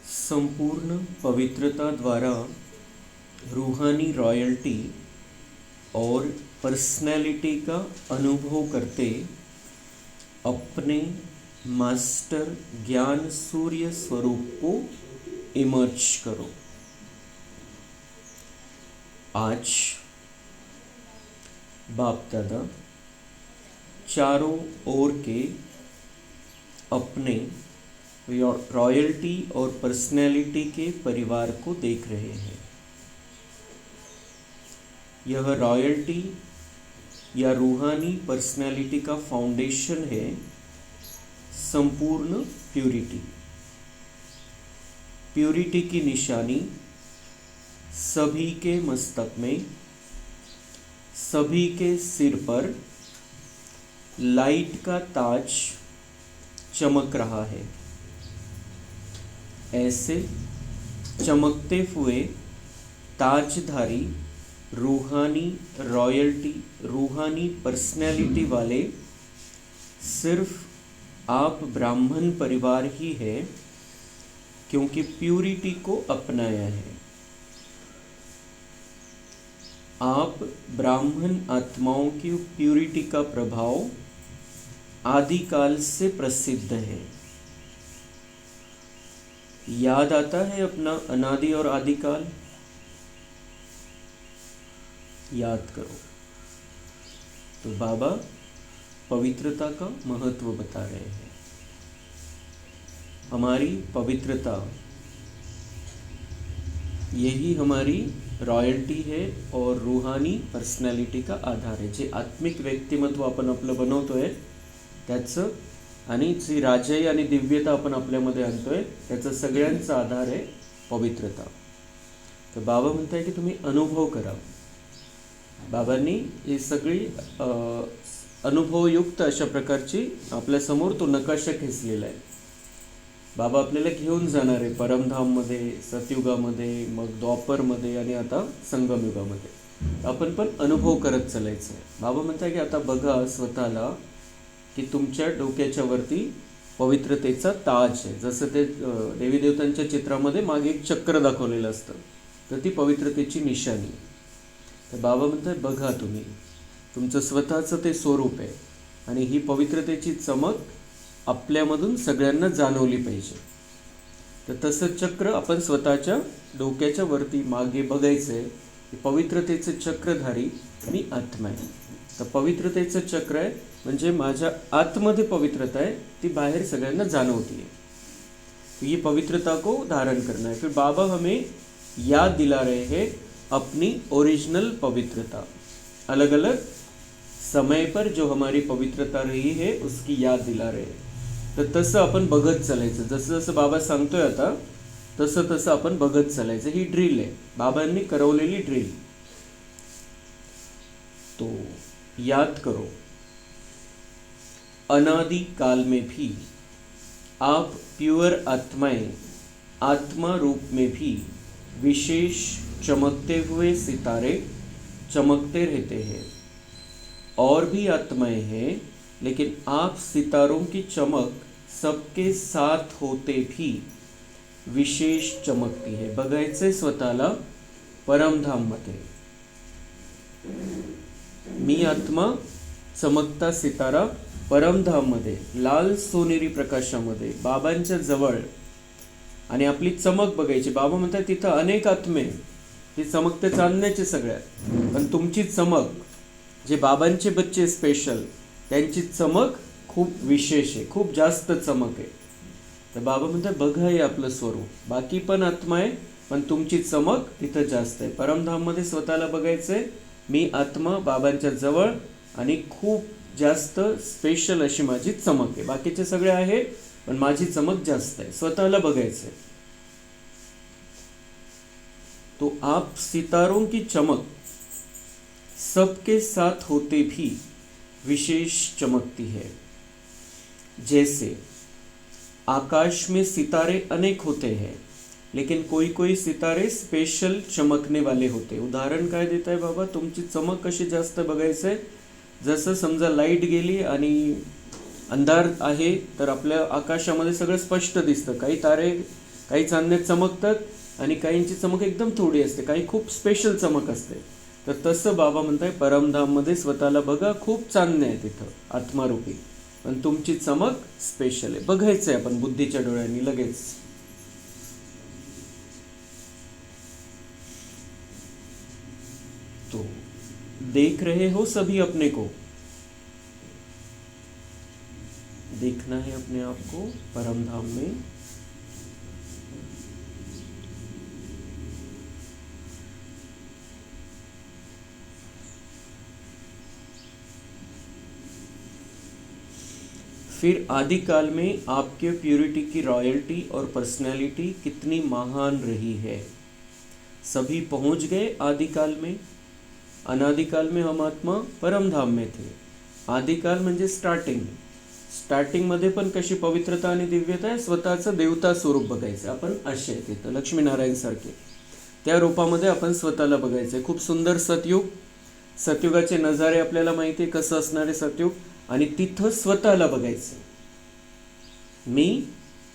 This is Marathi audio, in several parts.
संपूर्ण पवित्रता द्वारा रूहानी रॉयल्टी और पर्सनैलिटी का अनुभव करते अपने मास्टर ज्ञान सूर्य स्वरूप को इमर्ज करो। आज बाप दादा चारों ओर के अपने रॉयल्टी और पर्सनैलिटी के परिवार को देख रहे हैं। यह रॉयल्टी या रूहानी पर्सनैलिटी का फाउंडेशन है संपूर्ण प्यूरिटी। प्यूरिटी की निशानी सभी के मस्तक में, सभी के सिर पर लाइट का ताज चमक रहा है। ऐसे चमकते हुए ताजधारी रूहानी रॉयल्टी, रूहानी पर्सनैलिटी वाले सिर्फ आप ब्राह्मण परिवार ही है, क्योंकि प्यूरिटी को अपनाया है। आप ब्राह्मण आत्माओं की प्यूरिटी का प्रभाव आदिकाल से प्रसिद्ध है। याद आता है अपना अनादि और आदिकाल? याद करो। तो बाबा पवित्रता का महत्व बता रहे हैं। हमारी पवित्रता यही हमारी रॉयल्टी है और रूहानी पर्सनॅलिटी का आधार आहे। जे आत्मिक व्यक्तिमत्व आपण आपलं बनवतोय त्याचं आणि जी राजय आणि दिव्यता आपण आपल्यामध्ये आणतोय त्याचा सगळ्यांचा आधार आहे पवित्रता। तर बाबा म्हणताय की तुम्ही अनुभव करा। बाबांनी ही सगळी अनुभवयुक्त अशा प्रकारची आपल्यासमोर तो नकाशा खेचलेला आहे। बाबा आपल्याला घेऊन जाणार आहे परमधाममध्ये, सतयुगामध्ये, मग द्वापरमध्ये आणि आता संगमयुगामध्ये। आपण पण अनुभव करत चालायचं आहे। बाबा म्हणताय की आता बघा स्वतःला की तुमच्या डोक्याच्या वरती पवित्रतेचा ताज आहे। जसं ते देवी देवतांच्या चित्रामध्ये मागे एक चक्र दाखवलेलं असतं, तर ती पवित्रतेची निशाणी। तर बाबा म्हणतात बघा तुम्ही तुमचं स्वतःचं ते स्वरूप आहे आणि ही पवित्रतेची चमक आपल्यामधून सगळ्यांना जाणवली पाहिजे। तर तसं चक्र आपण स्वतःच्या डोक्याच्या वरती मागे बघायचं आहे की पवित्रतेचं चक्रधारी मी आत्मा आहे। तर पवित्रतेचं चक्र आहे म्हणजे माझ्या आतमध्ये पवित्रता है, ती बाहर सगळ्यांना जाणवती है। तो ये पवित्रता को धारण करना है। फिर बाबा हमें याद दिला रहे हैं अपनी ओरिजिनल पवित्रता। अलग अलग समय पर जो हमारी पवित्रता रही है उसकी याद दिला रहे हैं। तर तसं आपण बघत चालायचं। जसं जसं बाबा सांगतोय आता तसं तसं आपण बघत चालायचं। ही ड्रिल आहे, बाबांनी करवलेली ड्रिल। तो याद करो अनादि काल में भी आप प्योर आत्माएं, आत्मा रूप में भी विशेष चमकते हुए सितारे चमकते रहते हैं। और भी आत्माएं हैं, लेकिन आप सितारों की चमक सबके साथ होते भी विशेष चमकती है। बघायचे स्वतःला परमधाममध्ये। मी आत्मा चमकता सितारा परमधाममध्ये, लाल सोनेरी प्रकाशामध्ये बाबांच्या जवळ, आणि आपली चमक बघायची। बाबा म्हणतात तिथं अनेक आत्मे हे चमकते चांदण्याचे सगळ्यात, पण तुमची चमक जे बाबांचे बच्चे स्पेशल त्यांची चमक खूप विशेष आहे, खूप जास्त चमक आहे। तर बाबा म्हणतात बघा हे आपलं स्वरूप, बाकी पण आत्मा आहे पण तुमची चमक तिथं जास्त आहे। परमधाममध्ये स्वतःला बघायचंय मी आत्मा बाबांच्या जवळ आणि खूप जास्त स्पेशल अशी माझी चमक आहे। बाकीचे सगळे आहे पण माझी चमक जास्त आहे, स्वतःला बघायचंय। तो आप सितारों की चमक सबके साथ होते भी विशेष चमकती है। जैसे आकाश में सितारे अनेक होते हैं, लेकिन कोई कोई सितारे स्पेशल चमकने वाले होते। उदाहरण काय देत आहे बाबा? तुमची चमक कशी जास्त बघायचंय? जसं समजा लाईट गेली आणि अंधार आहे तर आपल्या आकाशामध्ये सगळं स्पष्ट दिसतं. काही तारे काही चांदण्यात चमकतात आणि काहींची चमक एकदम थोडी असते, काही खूप स्पेशल चमक असते. तर तसं बाबा म्हणताय परमधाममध्ये स्वतःला बघा, खूप चांदणे आहे तिथं आत्मारूपी, पण तुमची चमक स्पेशल आहे. बघायचं आहे आपण बुद्धीच्या डोळ्यांनी लगेच. तो देख रहे हो सभी अपने को, देखना है अपने आप को परमधाम में. फिर आदिकाल में आपके प्यूरिटी की रॉयल्टी और पर्सनैलिटी कितनी महान रही है. सभी पहुंच गए आदिकाल में. अनादिकाल में हम आत्मा परमधाम में थे. आदिकाल म्हणजे स्टार्टिंग. स्टार्टिंगमध्ये पण कशी पवित्रता आणि दिव्यता आहे, स्वतःचं देवता स्वरूप बघायचं आपण. असे आहे तिथं लक्ष्मीनारायण सारखे त्या रूपामध्ये आपण स्वतःला बघायचं. खूप सुंदर सतयुग, सतयुगाचे नजारे आपल्याला माहिती आहे कसं असणार आहे सतयुग, आणि तिथं स्वतःला बघायचं. मी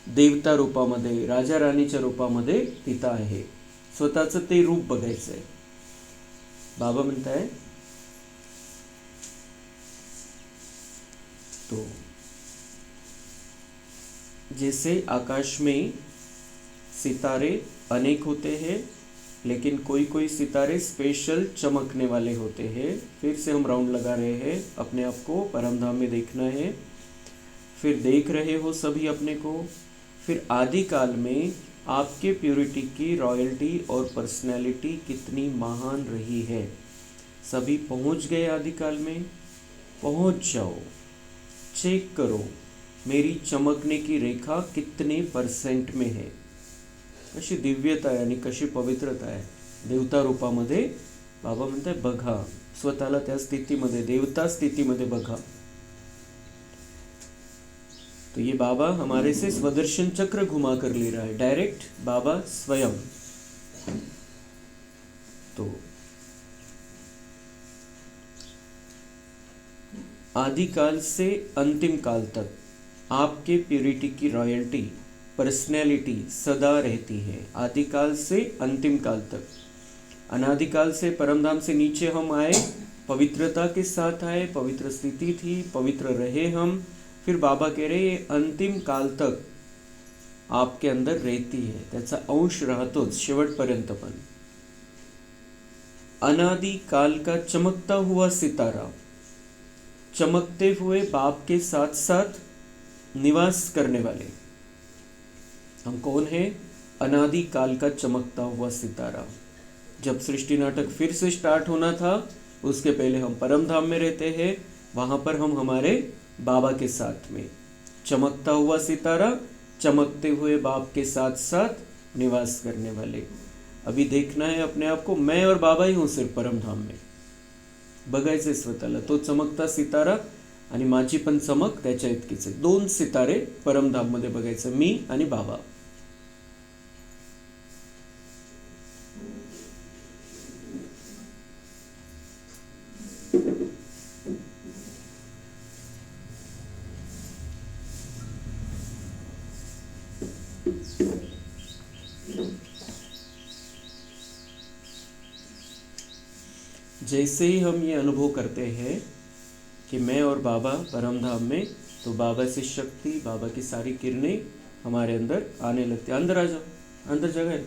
देवता रूपामध्ये, राजा राणीच्या रूपामध्ये तिथं आहे. स्वतःचं ते रूप बघायचं आहे. बाबा म्हणताय तो जैसे आकाश में सितारे अनेक होते हैं, लेकिन कोई कोई सितारे स्पेशल चमकने वाले होते हैं. फिर से हम राउंड लगा रहे हैं. अपने आप को परमधाम में देखना है. फिर देख रहे हो सभी अपने को. फिर आदिकाल में आपके प्यूरिटी की रॉयल्टी और पर्सनैलिटी कितनी महान रही है. सभी पहुंच गए आदिकाल में. पहुंच जाओ, चेक करो मेरी चमकने की रेखा कितने % में है. कशी दिव्यता आहे आणि कशी पवित्रता आहे देवता रूपामध्ये. बाबा म्हणताय बघा स्वतःला त्या स्थितीमध्ये, देवता स्थितीमध्ये बघा. तो ये बाबा हमारे से स्वदर्शन चक्र घुमा कर ले रहा है, डायरेक्ट बाबा स्वयं. तो आदिकाल से अंतिम काल तक आपके प्यूरिटी की रॉयल्टी, पर्सनैलिटी सदा रहती है. आदिकाल से अंतिम काल तक. अनादिकाल से परमधाम से नीचे हम आए, पवित्रता के साथ आए, पवित्र स्थिति थी, पवित्र रहे हम. फिर बाबा कह रहे ये अंतिम काल तक आपके अंदर रहती है, त्याचा अंश राहतोच शेवटपर्यंत पण. अनादि काल का चमकता हुआ सितारा, चमकते हुए बाप के साथ साथ निवास करने वाले. हम कौन है? अनादि काल का चमकता हुआ सितारा. जब सृष्टि नाटक फिर से स्टार्ट होना था, उसके पहले हम परम धाम में रहते हैं. वहां पर हम हमारे बाबा के साथ में, चमकता हुआ सितारा, चमकते हुए बाप के साथ साथ निवास करने वाले. अभी देखना है अपने आप को, मैं और बाबा ही हूँ सिर्फ परम धाम में. बघायचे स्वतःला, तो चमकता सितारा आणि माझी पण चमक त्याच्या इतकीच आहे. 2 सितारे परमधाम मध्ये बघायचं, मी आणि बाबा. जैसे ही हम ये अनुभव करते हैं कि मैं और बाबा परमधाम में, तो बाबा से शक्ति, बाबा की सारी किरणें हमारे अंदर आने लगती. अंदर आ जाओ, अंदर जगह है.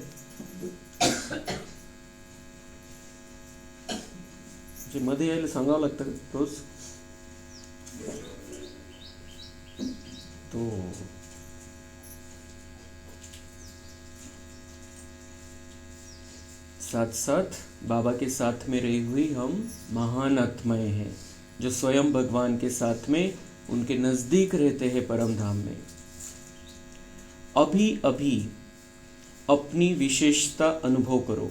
जे मध्ये यायला सांगावं लागतं रोज. तो साथ साथ बाबा के साथ में रही हुई हम महान आत्माएं हैं, जो स्वयं भगवान के साथ में उनके नजदीक रहते हैं परम धाम में. अभी अभी अपनी विशेषता अनुभव करो.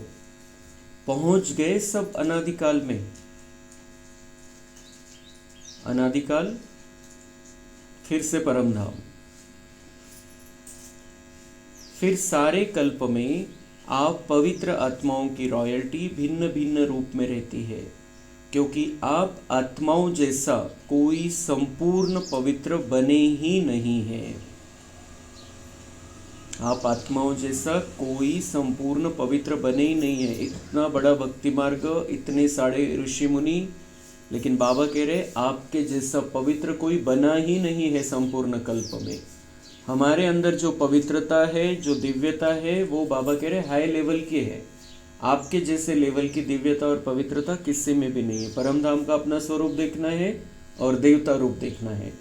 पहुंच गए सब अनादिकाल में. अनादिकाल फिर से परम धाम. फिर सारे कल्प में आप पवित्र आत्माओं की रॉयल्टी भिन्न भिन्न रूप में रहती है. क्योंकि आप आत्माओं जैसा कोई संपूर्ण पवित्र बने ही नहीं हैं। आप आत्माओं जैसा कोई संपूर्ण पवित्र बने ही नहीं है। इतना बड़ा भक्ति मार्ग, इतने सारे ऋषि मुनि, लेकिन बाबा कह रहे आपके जैसा पवित्र कोई बना ही नहीं है संपूर्ण कल्प में। हमारे अंदर जो पवित्रता है, जो दिव्यता है, वो बाबा कह रहे हाई लेवल की है। आपके जैसे लेवल की दिव्यता और पवित्रता किसी में भी नहीं है। परमधाम का अपना स्वरूप देखना है और देवता रूप देखना है।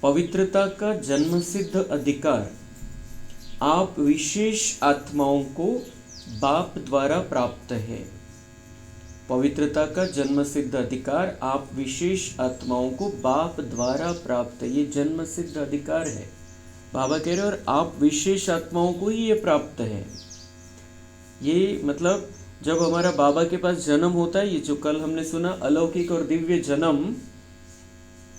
पवित्रता का जन्मसिद्ध अधिकार आप विशेष आत्माओं को बाप द्वारा प्राप्त है। पवित्रता का जन्मसिद्ध अधिकार आप विशेष आत्माओं को बाप द्वारा प्राप्त है। ये जन्मसिद्ध अधिकार है, बाबा कह रहे, और आप विशेष आत्माओं को ही ये प्राप्त है। ये मतलब जब हमारा बाबा के पास जन्म होता है, ये जो कल हमने सुना अलौकिक और दिव्य जन्म,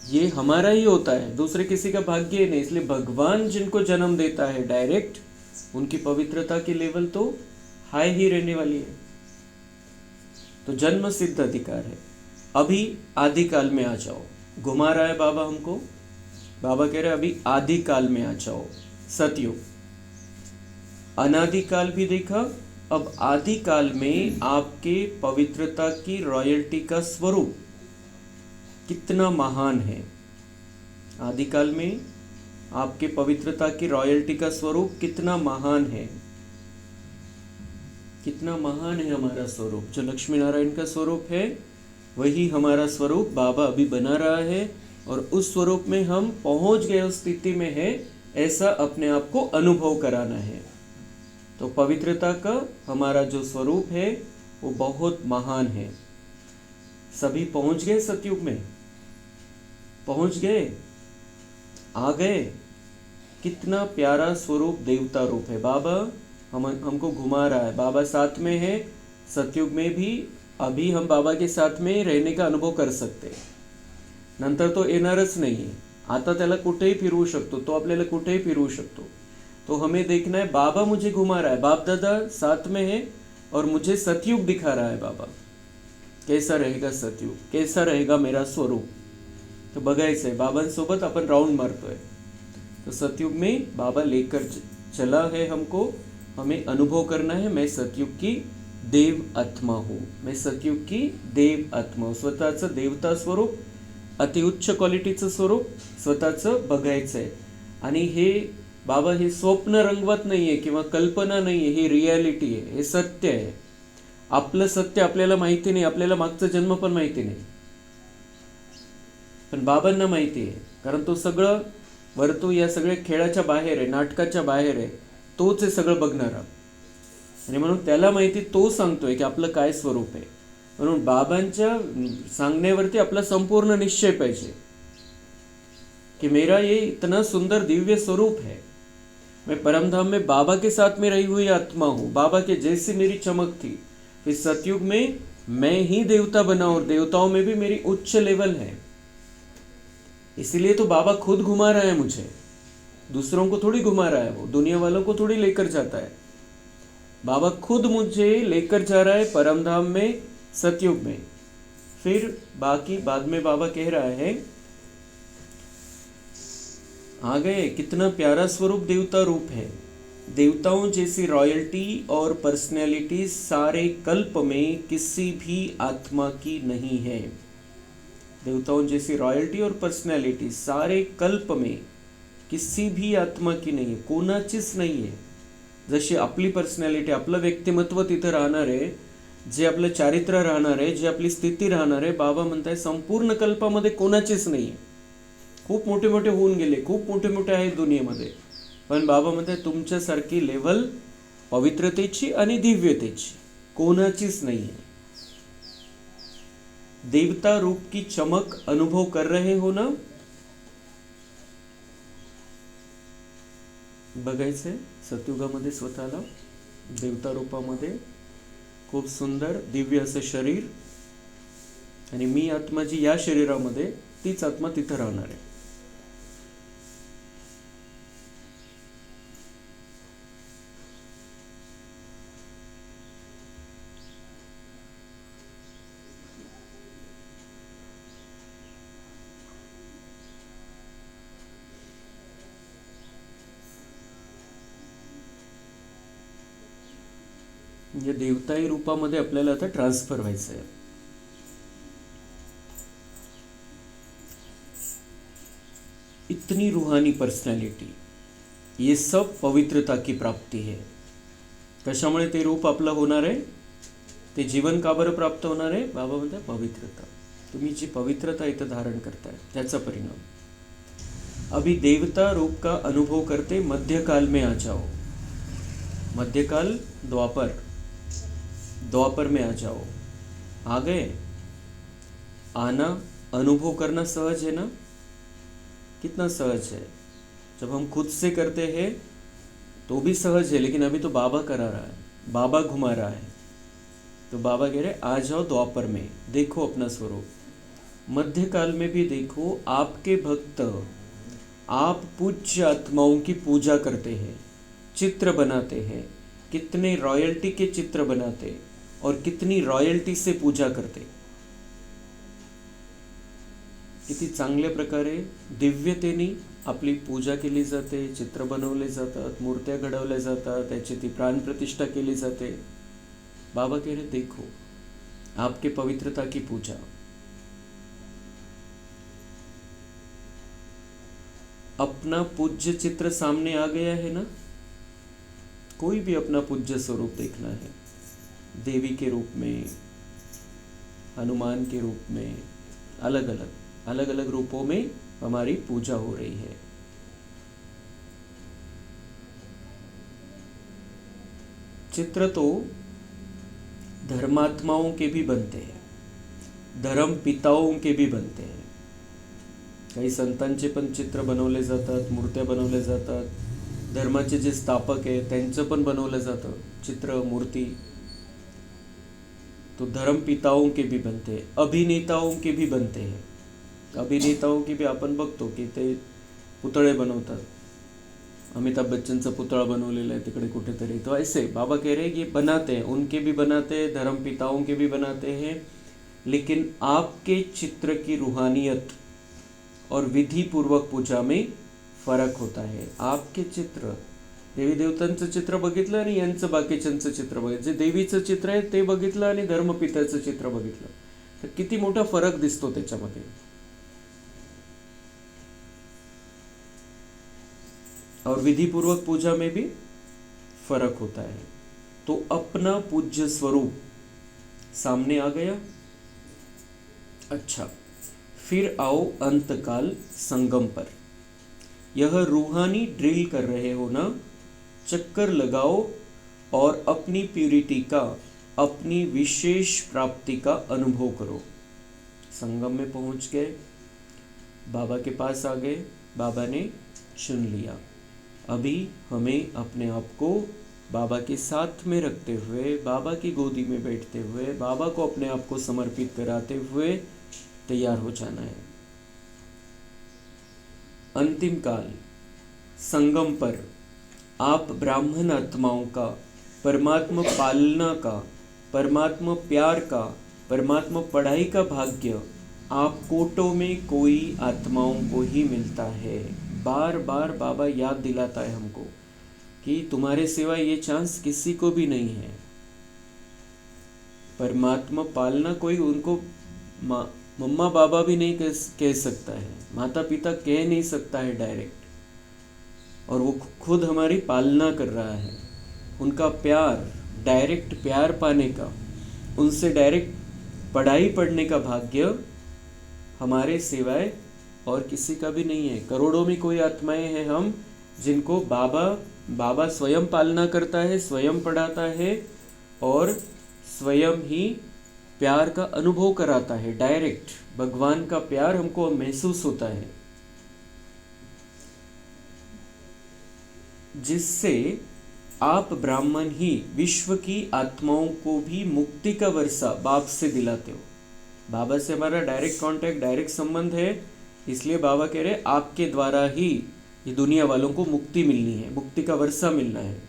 ये हमारा ही होता है, दूसरे किसी का भाग्य नहीं। इसलिए भगवान जिनको जन्म देता है डायरेक्ट, उनकी पवित्रता की लेवल तो हाई ही रहने वाली है। तो जन्म सिद्ध अधिकार है। अभी आदि काल में आ जाओ, घुमा रहा है बाबा हमको। बाबा कह रहे अभी आदि काल में आ जाओ, सतयुग। अनादि काल भी देखा, अब आदि काल में आपके पवित्रता की रॉयल्टी का स्वरूप कितना महान है। आदिकाल में आपके पवित्रता की रॉयल्टी का स्वरूप कितना महान है। कितना महान है हमारा स्वरूप। जो लक्ष्मी नारायण का स्वरूप है, वही हमारा स्वरूप बाबा अभी बना रहा है, और उस स्वरूप में हम पहुंच गए, उस स्थिति में है, ऐसा अपने आप को अनुभव कराना है। तो पवित्रता का हमारा जो स्वरूप है वो बहुत महान है। सभी पहुंच गए सतयुग में, पहुंच गए, आ गए। कितना प्यारा स्वरूप देवता रूप है। बाबा हमको घुमा रहा है, बाबा साथ में है। सतयुग में भी अभी हम बाबा के साथ में रहने का अनुभव कर सकते, नंतर तो येणारच नाही। आता त्याला कुठेही फिरवू शकतो, तो आपल्याला कुठेही फिरवू शकतो। तो हमें देखना है बाबा मुझे घुमा रहा है, बाप दादा साथ में है और मुझे सतयुग दिखा रहा है। बाबा कैसा रहेगा सतयुग, कैसा रहेगा मेरा स्वरूप, तो बघायचं आहे। बाबांसोबत आपण राउंड मारतोय। तो सतयुग में बाबा लेकर चला है हमको, हमें अनुभव करना है। मैं सतयुग की देव आत्मा हूँ, मैं सतयुग की देव आत्मा हूँ। स्वतःचं देवता स्वरूप, अतिउच्च क्वालिटीचं स्वरूप स्वतःचं बघायचं आहे। आणि हे बाबा हे स्वप्न रंगवत नाहीये किंवा कल्पना नाहीये, ही रियालिटी आहे, हे सत्य आहे। आपलं सत्य आपल्याला माहिती नाही, आपल्याला मागचा जन्म पण माहिती नाही, पण बाबांना माहिती आहे। कारण तो सगळं वर्तू या सगळ्या खेळाच्या बाहेर आहे, नाटकाच्या बाहेर आहे। तोच आहे सगळं बघणारा, आणि म्हणून त्याला माहिती, तो सांगतोय की आपलं काय स्वरूप आहे। म्हणून बाबांच्या सांगण्यावरती आपला संपूर्ण निश्चय पाहिजे कि मेरा ये इतना सुंदर दिव्य स्वरूप है, मैं परमधाम में बाबा के साथ में रही हुई आत्मा हूँ, बाबा के जैसी मेरी चमक थी। फिर सतयुग में मैं ही देवता बना और देवताओं में भी मेरी उच्च लेवल है। इसीलिए तो बाबा खुद घुमा रहा है मुझे, दूसरों को थोड़ी घुमा रहा है, वो दुनिया वालों को थोड़ी लेकर जाता है। बाबा खुद मुझे लेकर जा रहा है परमधाम में, सतयुग में। फिर बाकी बाद में बाबा कह रहा है, आ गए। कितना प्यारा स्वरूप देवता रूप है। देवताओं जैसी रॉयल्टी और पर्सनैलिटी सारे कल्प में किसी भी आत्मा की नहीं है। देवताओं जैसी रॉयल्टी और पर्सनैलिटी सारे कल्प में किसी भी आत्मा की नाही आहे, कोणाचीच नाही आहे। जशी आपली पर्सनॅलिटी, आपलं व्यक्तिमत्व तिथं राहणार आहे, जे आपलं चारित्र्य राहणार आहे, जे आपली स्थिती राहणार आहे, बाबा म्हणताय संपूर्ण कल्पामध्ये कोणाचीच नाही आहे। खूप मोठे मोठे होऊन गेले, खूप मोठे मोठे आहेत दुनियेमध्ये, पण बाबा म्हणताय तुमच्यासारखी लेवल पवित्रतेची आणि दिव्यतेची कोणाचीच नाही है। देवता रूप की चमक अनुभव कर रहे हो ना। बघायचंय सतयुगामध्ये स्वतःला देवता रूपामध्ये, खूप सुंदर दिव्य असं शरीर, आणि मी आत्मा जी या शरीरामध्ये, तीच आत्मा तिथं राहणार आहे। म्हणजे देवताई रूपामध्ये आपल्याला आता ट्रान्सफर व्हायचं आहे. इतनी रूहानी पर्सनॅलिटी, ये सब पवित्रता की प्राप्ती है. कशामुळे ते रूप आपलं होणार आहे, ते जीवन का बरं प्राप्त होणार आहे? बाबा म्हणतात पवित्रता. तुम्ही जी पवित्रता इथं धारण करताय त्याचा परिणाम. अभी देवता रूप का अनुभव करते मध्यकाल में आ जाओ. मध्यकाल द्वापर, द्वापर में आ जाओ. आ गए. आना, अनुभव करना सहज है ना? कितना सहज है. जब हम खुद से करते हैं तो भी सहज है, लेकिन अभी तो बाबा करा रहा है, बाबा घुमा रहा है. तो बाबा कह रहे आ जाओ द्वापर में, देखो अपना स्वरूप. मध्यकाल में भी देखो, आपके भक्त, आप पूज्य आत्माओं की पूजा करते हैं, चित्र बनाते हैं. कितने रॉयल्टी के चित्र बनाते और कितनी रॉयल्टी से पूजा करते. किती चांगल्या प्रकारे दिव्यतेने आपली पूजा केली जाते, चित्र बनवले जातात, मूर्त्या घडवल्या जातात, त्याची ती प्राणप्रतिष्ठा केली जाते. बाबा कह रहे देखो आपके पवित्रता की पूजा. अपना पूज्य चित्र सामने आ गया है ना. कोई भी अपना पूज्य स्वरूप देखना है, देवी के रूप में, हनुमान के रूप में, अलग अलग रूपों में हमारी पूजा हो रही है. चित्र तो धर्मात्माओं के भी बनते हैं, धर्म पिताओं के भी बनते हैं. काही संतांचे पण चित्र बनवले जातात, मूर्त्या बनवल्या जातात. धर्माचे जे स्थापक आहे त्यांचं पण बनवलं जातं चित्र, मूर्ती. तो धर्म पिताओं के भी बनते हैं, अभिनेताओं के भी बनते हैं. अभिनेताओं की भी आपण बघतो की ते पुतळे बनवतात. अमिताभ बच्चनचा पुतळा बनवलेला आहे तिकडे कुठेतरी. तो ऐसे बाबा कह रहे हैं ये बनाते हैं, उनके भी बनाते हैं, धर्म पिताओं के भी बनाते हैं. लेकिन आपके चित्र की रूहानियत और विधि पूर्वक पूजा में फरक होता है. आपके चित्र, देवी देवतांचं चित्र बघितलं आणि यांचं बाकीच्यांचं चित्र बघितलं. जे देवीचं चित्र आहे ते बघितलं आणि धर्मपित्याचं चित्र बघितलं तर किती मोठा फरक दिसतो त्याच्यामध्ये. और विधि पूर्वक पूजा में भी फर्क होता है. तो अपना पूज्य स्वरूप सामने आ गया. अच्छा, फिर आओ अंतकाल संगम पर. यह रूहानी ड्रिल कर रहे हो ना, चक्कर लगाओ और अपनी प्यूरिटी का, अपनी विशेष प्राप्ति का अनुभव करो. संगम में पहुंच गए, बाबा के पास आ गए, बाबा ने चुन लिया. अभी हमें अपने आप को बाबा के साथ में रखते हुए, बाबा की गोदी में बैठते हुए, बाबा को अपने आप को समर्पित कराते हुए तैयार हो जाना है. अंतिम काल संगम पर आप ब्राह्मण आत्माओं का, परमात्मा पालना का, परमात्मा प्यार का, परमात्मा पढ़ाई का भाग्य आप कोटों में कोई आत्माओं को ही मिलता है. बार बार बाबा याद दिलाता है हमको कि तुम्हारे सिवा ये चांस किसी को भी नहीं है. परमात्मा पालना कोई उनको मम्मा बाबा भी नहीं कह सकता है, माता पिता कह नहीं सकता है डायरेक्ट. और वो खुद हमारी पालना कर रहा है. उनका प्यार, डायरेक्ट प्यार पाने का, उनसे डायरेक्ट पढ़ाई पढ़ने का भाग्य हमारे सिवाय और किसी का भी नहीं है. करोड़ों में कोई आत्माएं हैं हम जिनको बाबा स्वयं पालना करता है, स्वयं पढ़ाता है और स्वयं ही प्यार का अनुभव कराता है. डायरेक्ट भगवान का प्यार हमको महसूस होता है, जिससे आप ब्राह्मण ही विश्व की आत्माओं को भी मुक्ति का वर्षा बाप से दिलाते हो. बाबा से हमारा डायरेक्ट कांटेक्ट, डायरेक्ट संबंध है. इसलिए बाबा कह रहे आपके द्वारा ही ये दुनिया वालों को मुक्ति मिलनी है, मुक्ति का वर्षा मिलना है.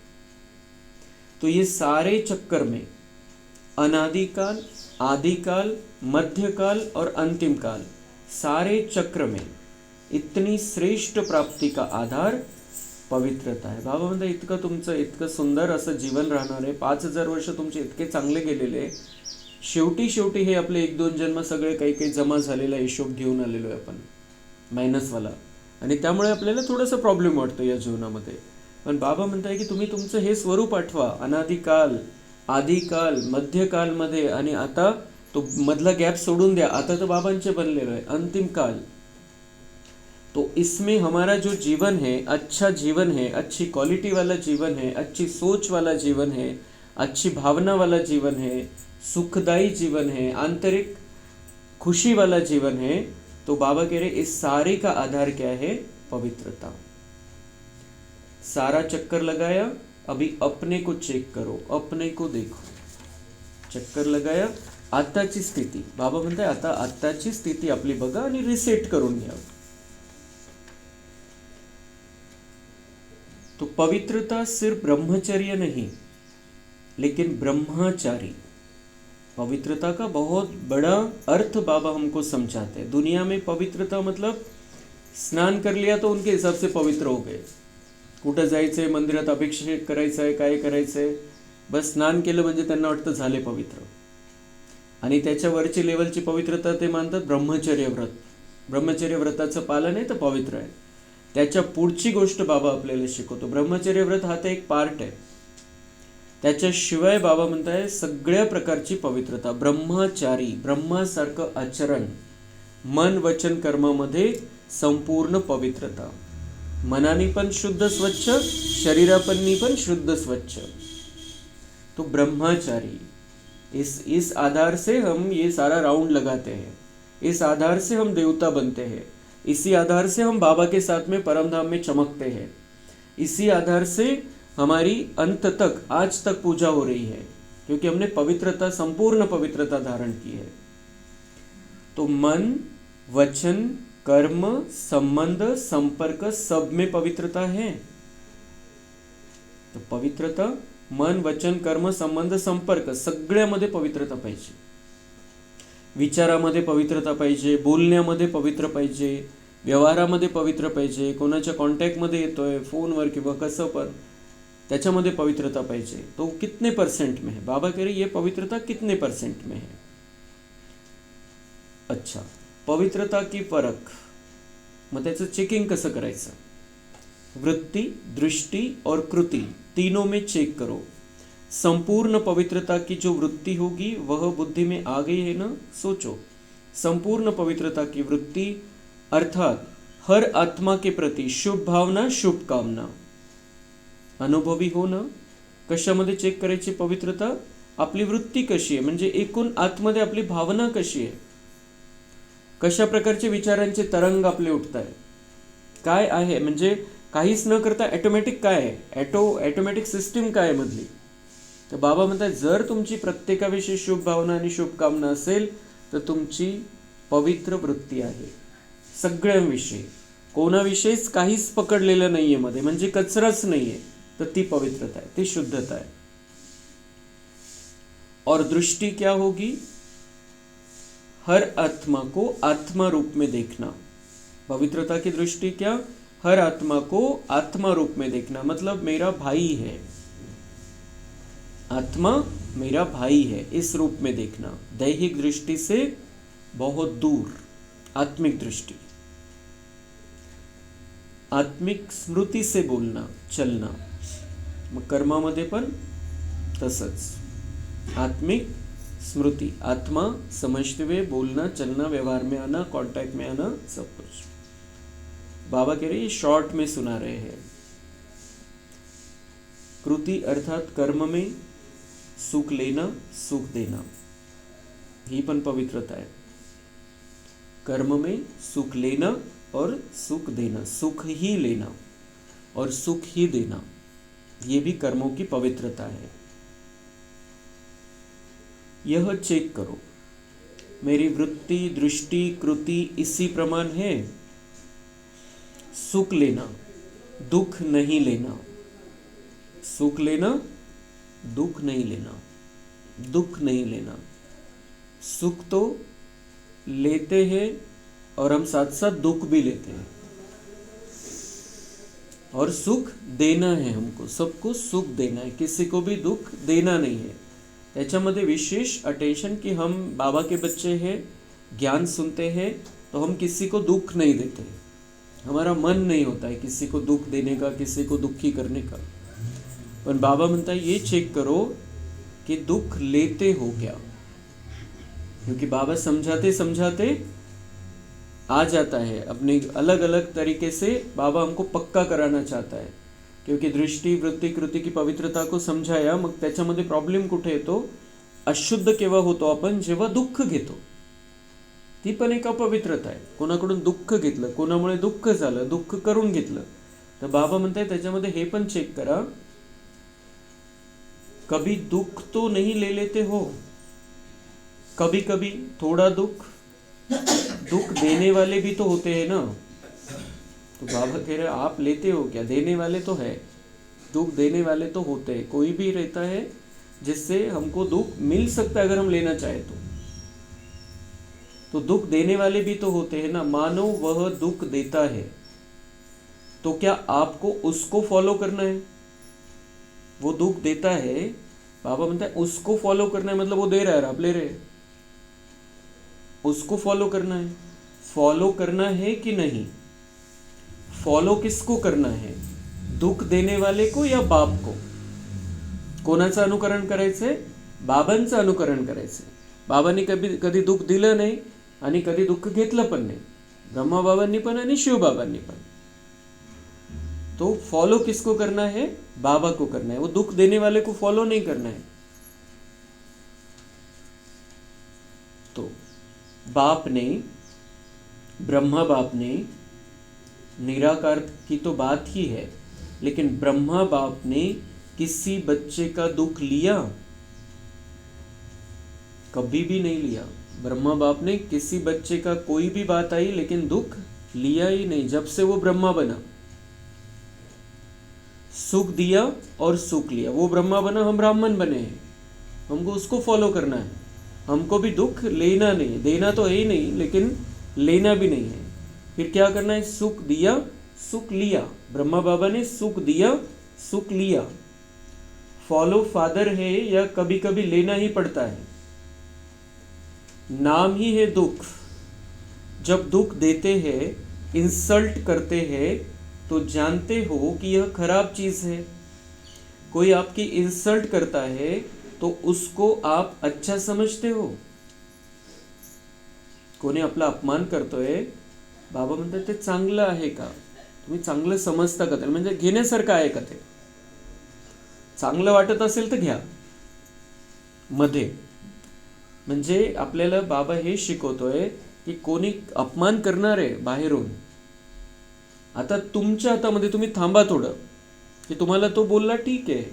तो ये सारे चक्कर में अनादिकाल, आदिकाल, मध्यकाल और अंतिम काल, सारे चक्र में इतनी श्रेष्ठ प्राप्ति का आधार पवित्रता आहे. बाबा म्हणतात इतकं तुमचं इतकं सुंदर असं जीवन राहणार आहे, 5,000 वर्ष तुमचे इतके चांगले गेलेले, शेवटी हे आपले 1-2 जन्म सगळे काही काही जमा झालेला हिशोब घेऊन आलेलो आहे आपण मायनसवाला, आणि त्यामुळे आपल्याला थोडंसं प्रॉब्लेम वाटतो या जीवनामध्ये. पण बाबा म्हणताय की तुम्ही तुमचं हे स्वरूप आठवा, अनादिकाल, आदिकाल, मध्यकालमध्ये, आणि आता तो मधला गॅप सोडून द्या, आता तर बाबांचे बनलेलो आहे अंतिम काल. तो इसमें हमारा जो जीवन है, अच्छा जीवन है, अच्छी क्वालिटी वाला जीवन है, अच्छी सोच वाला जीवन है, अच्छी भावना वाला जीवन है, सुखदायी जीवन है, आंतरिक खुशी वाला जीवन है. तो बाबा कह रहे इस सारे का आधार क्या है? पवित्रता. सारा चक्कर लगाया, अभी अपने को चेक करो, अपने को देखो. चक्कर लगाया, आताची स्थिती, बाबा म्हणताय आता आताची स्थिती आपली बघा आणि रिसेट करून घ्या. तो पवित्रता सिर्फ ब्रह्मचर्य नहीं, लेकिन ब्रह्मचारी. पवित्रता का बहुत बड़ा अर्थ बाबा हमको समझाते हैं. दुनिया में पवित्रता मतलब स्नान कर लिया तो उनके हिसाब से पवित्र हो गए. कुठं जायचंय, मंदिरात अभिषेक करायचा आहे, काय करायचंय, बस स्नान केलं म्हणजे त्यांना वाटतं झाले पवित्र. आणि त्याच्या वरची लेवलची पवित्रता ते मानतात ब्रह्मचर्य व्रत. ब्रह्मचर्य व्रताचं पालन आहे तर पवित्र आहे. त्याच्या पुढची गोष्ट बाबा आपल्याला शिकवतो. ब्रह्मचर्य व्रत हा तर एक पार्ट आहे, त्याच्याशिवाय बाबा म्हणताय सगळ्या प्रकारची पवित्रता. ब्रह्मचारी, ब्रह्मासारखं आचरण, मन वचन कर्मामध्ये संपूर्ण पवित्रता. मनाने पण शुद्ध स्वच्छ, शरीरापनी पण शुद्ध स्वच्छ. तो ब्रह्मचारी. इस आधार से हम ये सारा राउंड लगाते हैं, इस आधार से हम देवता बनते हैं, इसी आधार से हम बाबा के साथ में परमधाम में चमकते हैं, इसी आधार से हमारी अंत तक आज तक पूजा हो रही है, क्योंकि हमने पवित्रता, संपूर्ण पवित्रता धारण की है. तो मन वचन कर्म संबंध संपर्क सब में पवित्रता है. तो पवित्रता मन वचन कर्म संबंध संपर्क सगळ्यामध्ये पवित्रता पाहिजे. विचारामध्ये पवित्रता पाहिजे, बोलण्यामध्ये पवित्र पाहिजे, व्यवहारामध्ये पवित्र पाहिजे, कोणाच्या कॉन्टॅक्टमध्ये येतोय फोनवर किंवा कसं पण त्याच्यामध्ये पवित्रता पाहिजे. तो कितने परसेंट में है? बाबा कह रहे ये पवित्रता कितने परसेंट में है? अच्छा, पवित्रता की फरक, मग त्याचं चेकिंग कसं करायचं? वृत्ति, दृष्टि और कृति तीनों में चेक करो. संपूर्ण पवित्रता की जो वृत्ति होगी वह बुद्धि में आ गई है ना, सोचो. संपूर्ण पवित्रता की वृत्ति अर्थात हर आत्मा के प्रति शुभ भावना, शुभ कामना अनुभवी होणं. कशामध्ये चेक करायची पवित्रता? आपली वृत्ती कशी आहे, म्हणजे एकूण आतमध्ये आपली भावना कशी आहे, कशा प्रकारचे विचारांचे तरंग आपले उठत आहे, काय आहे, म्हणजे काहीच न करता ऑटोमॅटिक काय आहे, ऑटोमॅटिक सिस्टीम काय आहे मधली. तर बाबा म्हणतात जर तुमची प्रत्येकाविषयी शुभ भावना आणि शुभकामना असेल तर तुमची पवित्र वृत्ती आहे. सगळ्यांविषयी, कोणाविषयीच काहीच पकडलेलं नाहीये मध्ये, म्हणजे कचराच नाहीये, तर ती पवित्रता आहे, ती शुद्धता आहे. और दृष्टि क्या होगी? हर आत्मा को आत्मा रूप में देखना. पवित्रता की दृष्टि क्या? हर आत्मा को आत्मा रूप में देखना. मतलब मेरा भाई है, आत्मा मेरा भाई है, इस रूप में देखना. दैहिक दृष्टि से बहुत दूर आत्मिक दृष्टि. आत्मिक स्मृती से बोलना, चलना. मग कर्मामध्ये पण तसंच. आत्मिक स्मृति, आत्मा समझते हुए बोलना, चलना, व्यवहार में आना, कांटेक्ट में आना, सब कुछ. बाबा कह रहे ये शॉर्ट में सुना रहे हैं. कृति अर्थात कर्म में सुख लेना, सुख देना, ही पण पवित्रता है. कर्म में सुख लेना और सुख देना, सुख ही लेना और सुख ही देना, ये भी कर्मों की पवित्रता है. यह चेक करो, मेरी वृत्ति, दृष्टि, कृति इसी प्रमाण है. सुख लेना, दुख नहीं लेना. सुख लेना, दुख नहीं लेना. दुख नहीं लेना. सुख तो लेते हैं और हम साथ साथ दुख भी लेते हैं. और सुख देना है हमको, सबको सुख देना है, किसी को भी दुख देना नहीं है। त्याच्यामध्ये विशेष अटेंशन कि हम बाबा के बच्चे हैं, ज्ञान सुनते हैं, तो हम किसी को दुख नहीं देते। हमारा मन नहीं होता है किसी को दुख देने का, किसी को दुखी करने का। पर बाबा म्हणता है ये चेक करो कि दुख लेते हो क्या, क्योंकि बाबा समझाते समझाते आ जाता है अपने अलग अलग तरीके से। बाबा हमको पक्का कराना चाहता है, क्योंकि दृष्टी वृत्ती कृती की पवित्रता को समजाया, मग त्याच्यामध्ये प्रॉब्लेम कुठे येतो, अशुद्ध केव्हा होतो आपण, जेव्हा दुःख घेतो। ती पण एक अपवित्रता आहे, कोणाकडून दुःख घेतलं, कोणामुळे दुःख झालं, दुःख करून घेतलं। तर बाबा म्हणताय त्याच्यामध्ये हे पण चेक करा, कभी दुख तो नहीं ले लेते हो, कभी कभी थोड़ा दुख देने वाले भी तो होते हैं ना। तो बाबा कह रहे आप लेते हो क्या, देने वाले तो है, दुख देने वाले तो होते हैं। कोई भी रहता है जिससे हमको दुख मिल सकता है अगर हम लेना चाहे तो दुख देने वाले भी तो होते हैं ना। मानो वह दुख देता है, तो क्या आपको उसको फॉलो करना है? वो दुख देता है, बाबा म्हणता है उसको फॉलो करना है, मतलब वो दे रहा है, आप ले रहे हैं, उसको फॉलो करना है। फॉलो करना है कि नहीं? फॉलो किसको करना है, दुख देने वाले को या बाप को? कोणाचं अनुकरण करायचंय? बाबांचं अनुकरण करायचंय। बाबांनी कधी दुःख दिलं नाही आणि कधी दुःख घेतलं पण नाही, ब्रह्माबाबांनी पण आणि शिवबाबांनी पण। तो फॉलो किसको करना है? बाबा को करना है, वो दुख देने वाले को फॉलो नहीं करना है। तो बाप ने, ब्रह्मा बाप ने, निराकार की तो बात ही है, लेकिन ब्रह्मा बाप ने किसी बच्चे का दुख लिया? कभी भी नहीं लिया। ब्रह्मा बाप ने किसी बच्चे का कोई भी बात आई लेकिन दुख लिया ही नहीं, जब से वो ब्रह्मा बना। सुख दिया और सुख लिया, वो ब्रह्मा बना, हम ब्राह्मण बने हैं, हमको उसको फॉलो करना है। हमको भी दुख लेना नहीं, देना तो है ही नहीं, लेकिन लेना भी नहीं है। फिर क्या करना है? सुख दिया, सुख लिया। ब्रह्मा बाबा ने सुख दिया, सुख लिया। फॉलो फादर है या कभी कभी लेना ही पड़ता है, नाम ही है दुख। जब दुख देते हैं, इंसल्ट करते हैं, तो जानते हो कि यह खराब चीज है। कोई आपकी इंसल्ट करता है तो उसको आप अच्छा समझते हो। कोणी आपला अपमान करतोय, बाबा म्हणतात ते चांगलं आहे का, तुम्ही चांगलं समजता का? म्हणजे घेण्यासारखं आहे का? ते चांगलं वाटत असेल तर घ्या मध्ये। म्हणजे आपल्याला बाबा हे शिकवतोय की कोणी अपमान करणार आहे बाहेरून, आता तुमच्या हातामध्ये, तुम्ही थांबा थोडं, की तुम्हाला तो बोलला ठीक आहे,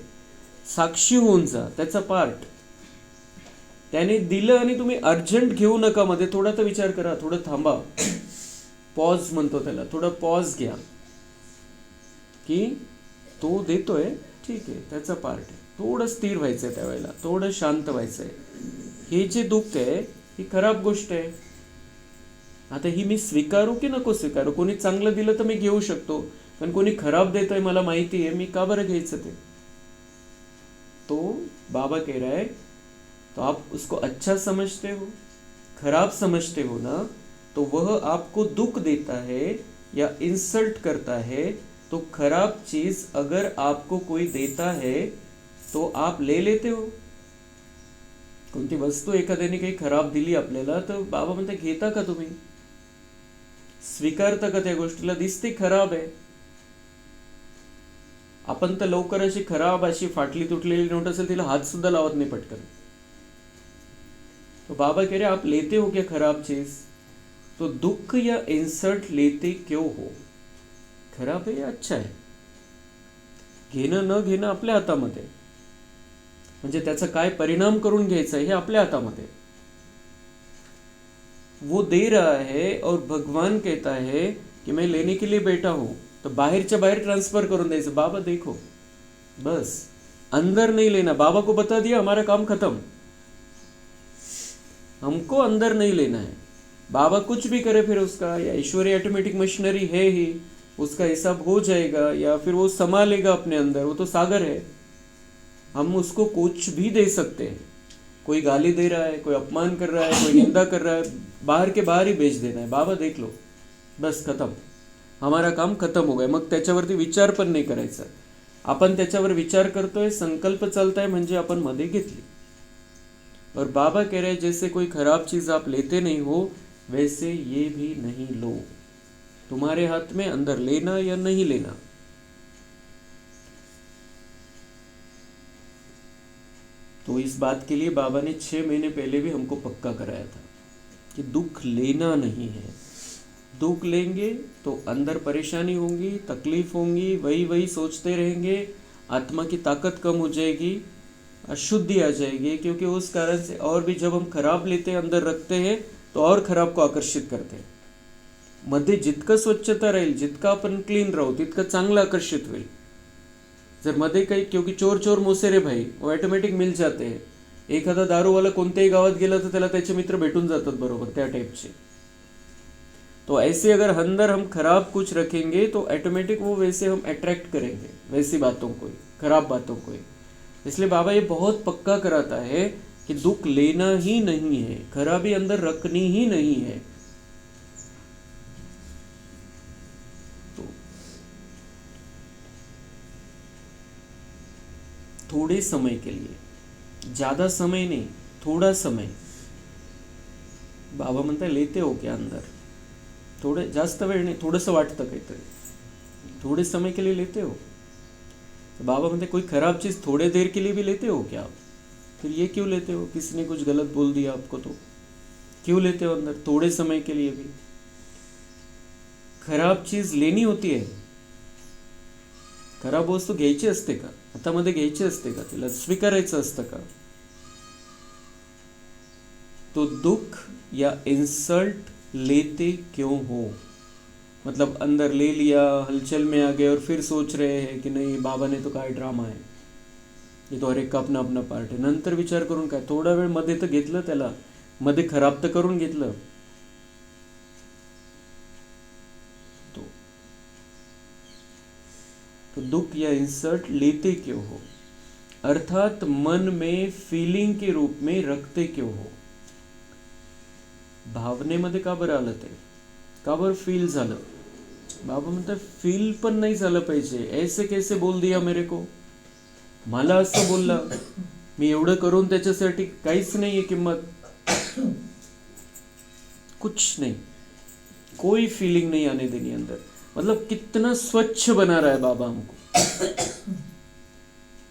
साक्षी होऊन जा, त्याचा पार्ट त्याने दिलं आणि तुम्ही अर्जंट घेऊ नका मध्ये, थोडा तर विचार करा, थोडं थांबा, पॉज म्हणतो त्याला, थोडं पॉज घ्या, की तो देतोय ठीक आहे, त्याचा पार्ट आहे, थोडं स्थिर व्हायचंय त्यावेळेला, थोडं शांत व्हायचंय। हे जे दुःख आहे ही खराब गोष्ट आहे, आता ही मी स्वीकारू की नको स्वीकारू? कोणी चांगलं दिलं तर मी घेऊ शकतो, पण कोणी खराब देतोय मला माहिती आहे, मी का बरं घ्यायचं ते? तो बाबा कह रहा है, तो आप उसको अच्छा समझते हो, खराब समझते हो ना, तो वह आपको दुख देता है या इंसल्ट करता है, तो खराब चीज अगर आपको कोई देता है तो आप ले लेते हो। कोणती वस्तू एखाद्याने काही खराब दिली आपल्याला, तर बाबा म्हणते घेता का तुम्ही? स्वीकारता का त्या गोष्टीला? दिसते खराब आहे, आपण तर लवकर अशी खराब, अशी फाटली तुटलेली नोट असेल तिला हात सुद्धा लावत नाही पटकन। तो बाबा कह रहे आप लेते हो क्या खराब चीज? तो दुख या इंसल्ट लेते क्यों हो? खराब आहे या अच्छा आहे? घेणं न घेणं आपल्या हातामध्ये, म्हणजे त्याचा काय परिणाम करून घ्यायचा हे आपल्या हातामध्ये। वो दे रहा है और भगवान कहता है कि मैं लेने के लिए बैठा हूं, तो बाहरच्या बाहर ट्रांसफर करून द्यायचं, बाबा देखो, बस अंदर नहीं लेना। बाबा को बता दिया, हमारा काम खत्म, हमको अंदर नहीं लेना है। बाबा कुछ भी करे फिर उसका, या ईश्वरी ऑटोमेटिक मशीनरी है ही, उसका हिसाब हो जाएगा या फिर वो संभालेगा अपने अंदर, वो तो सागर है। हम उसको कुछ भी दे सकते हैं। कोई गाली दे रहा है, कोई अपमान कर रहा है, कोई निंदा कर रहा है, बाहर के बाहर ही भेज देना है, बाबा देख लो, बस खत्म, हमारा काम खत्म हो गया। मग त्याच्यावरती विचार पण नाही करायचा. आपण त्याच्यावर विचार करतोय, संकल्प चालताय म्हणजे आपण मध्ये घेतली. और बाबा कह रहे हैं जैसे कोई खराब चीज आप लेते नहीं हो वैसे ये भी नहीं लो. तुम्हारे हाथ में अंदर लेना या नहीं लेना. तो इस बात के लिए बाबा ने 6 महीने पहले भी हमको पक्का कराया था कि दुख लेना नहीं है. दुख लेंगे तो अंदर परेशानी होगी, तकलीफ होंगी, वही वही सोचते रहेंगे, आत्मा की ताकत कम हो जाएगी, अशुद्धि आ जाएगी. क्योंकि उस कारण से और भी जब हम खराब लेते हैं, अंदर रखते हैं, तो और खराब को आकर्षित करते हैं. मध्ये जितकं स्वच्छता राहील, जितकं आपण क्लीन राहू, तितकं चांगलं आकर्षित होईल. जर मध्ये काही, क्योंकि चोर चोर मोसेरे भाई, वो ऑटोमॅटिक मिल जाते हैं. एखादा दारूवाला कोणत्याही गावात गेला तर त्याला त्याचे मित्र भेटून जातात बरोबर त्या टाइपचे. तो ऐसे अगर अंदर हम खराब कुछ रखेंगे तो ऑटोमेटिक वो वैसे हम अट्रैक्ट करेंगे, वैसी बातों को, खराब बातों को. इसलिए बाबा ये बहुत पक्का कराता है कि दुख लेना ही नहीं है, खराबी अंदर रखनी ही नहीं है. तो थोड़े समय के लिए, ज्यादा समय नहीं, थोड़ा समय. बाबा म्हणता लेते हो क्या अंदर, थोड़े, जास्त वेळ नाही, थोडंसं वाटतं काहीतरी, थोड़े समय के लिए लेते हो. तो बाबा म्हणते कोई खराब चीज़ थोड़े देर के लिए भी लेते हो क्या आप, फिर ये क्यों लेते हो, किसी ने कुछ गलत बोल दिया आपको तो क्यों लेते हो अंदर, थोड़े समय के लिए भी. खराब चीज लेनी होती है, खराब वस्तू घ्यायची असते का, हातामध्ये घ्यायची असते का, तिला स्वीकारायचं असतं का. तो दुख या इंसल्ट लेते क्यों हो, मतलब अंदर ले लिया, हलचल में आ गए और फिर सोच रहे हैं कि नहीं बाबा ने तो काय ड्रामा आहे, ये तो हर एक का अपना अपना पार्ट आहे. नंतर विचार करून काय, थोडा वेळ मध्ये तर घेतलं, त्याला मध्ये खराब तर करून घेतलं. तो दुख या इंसल्ट लेते क्यों हो, अर्थात मन में फीलिंग के रूप में रखते क्यों हो. भावनेमध्ये का बरं आलं ते, का बरं फील झालं. बाबा म्हणतात फील पण नाही झालं पाहिजे. ऐसे कैसे बोल दिया मेरे को, मला असं बोलला, मी एवढं करून त्याच्यासाठी काहीच नाहीये किंमत, कुछ नहीं, कोई फीलिंग नहीं आने देनी अंदर. मतलब कितना स्वच्छ बना रहा है बाबा हमको.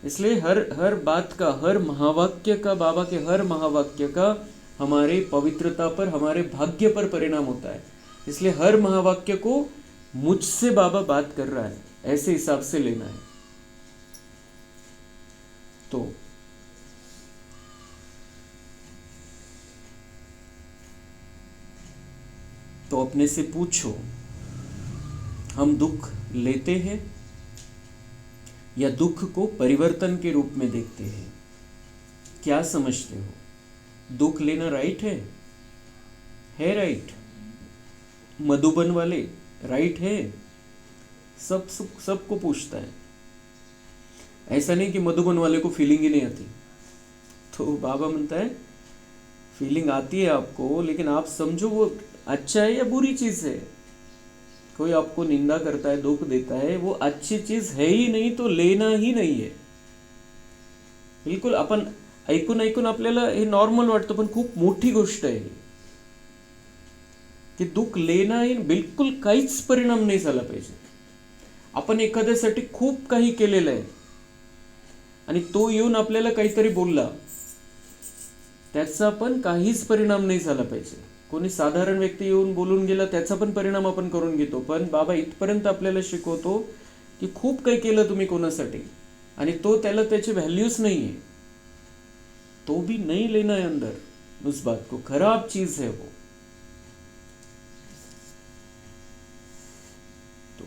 इसलिए हर बात का, हर महावाक्य का, बाबा के हर महावाक्य का हमारे पवित्रता पर, हमारे भाग्य पर परिणाम होता है. इसलिए हर महावाक्य को मुझसे बाबा बात कर रहा है, ऐसे हिसाब से लेना है. तो अपने से पूछो, हम दुख लेते हैं या दुख को परिवर्तन के रूप में देखते हैं. क्या समझते हो, दुख लेना राइट है राइट. मधुबन वाले राइट है, सबको पूछता है. ऐसा नहीं कि मधुबन वाले को फीलिंग ही नहीं आती. तो बाबा म्हणता है फीलिंग आती है आपको, लेकिन आप समझो वो अच्छा है या बुरी चीज है. कोई आपको निंदा करता है, दुख देता है, वो अच्छी चीज है ही नहीं, तो लेना ही नहीं है. बिलकुल आपण ऐकून आपल्याला हे नॉर्मल वाटतं, पण खूप मोठी गोष्ट आहे की दुःख लेणं हे बिलकुल काहीच परिणाम नाही झाला पाहिजे. आपण एखाद्यासाठी खूप काही केलेलं आहे आणि तो येऊन आपल्याला काहीतरी बोलला, त्याचा पण काहीच परिणाम नाही झाला पाहिजे. कोणी साधारण व्यक्ती येऊन बोलून गेला, त्याचा पण परिणाम आपण करून घेतो. पण बाबा इथपर्यंत आपल्याला शिकवतो की खूप काही केलं तुम्ही कोणासाठी आणि तो त्याला त्याची व्हॅल्यूच नाहीये, तो भी नहीं लेना है अंदर उस बात को. खराब चीज है वो. तो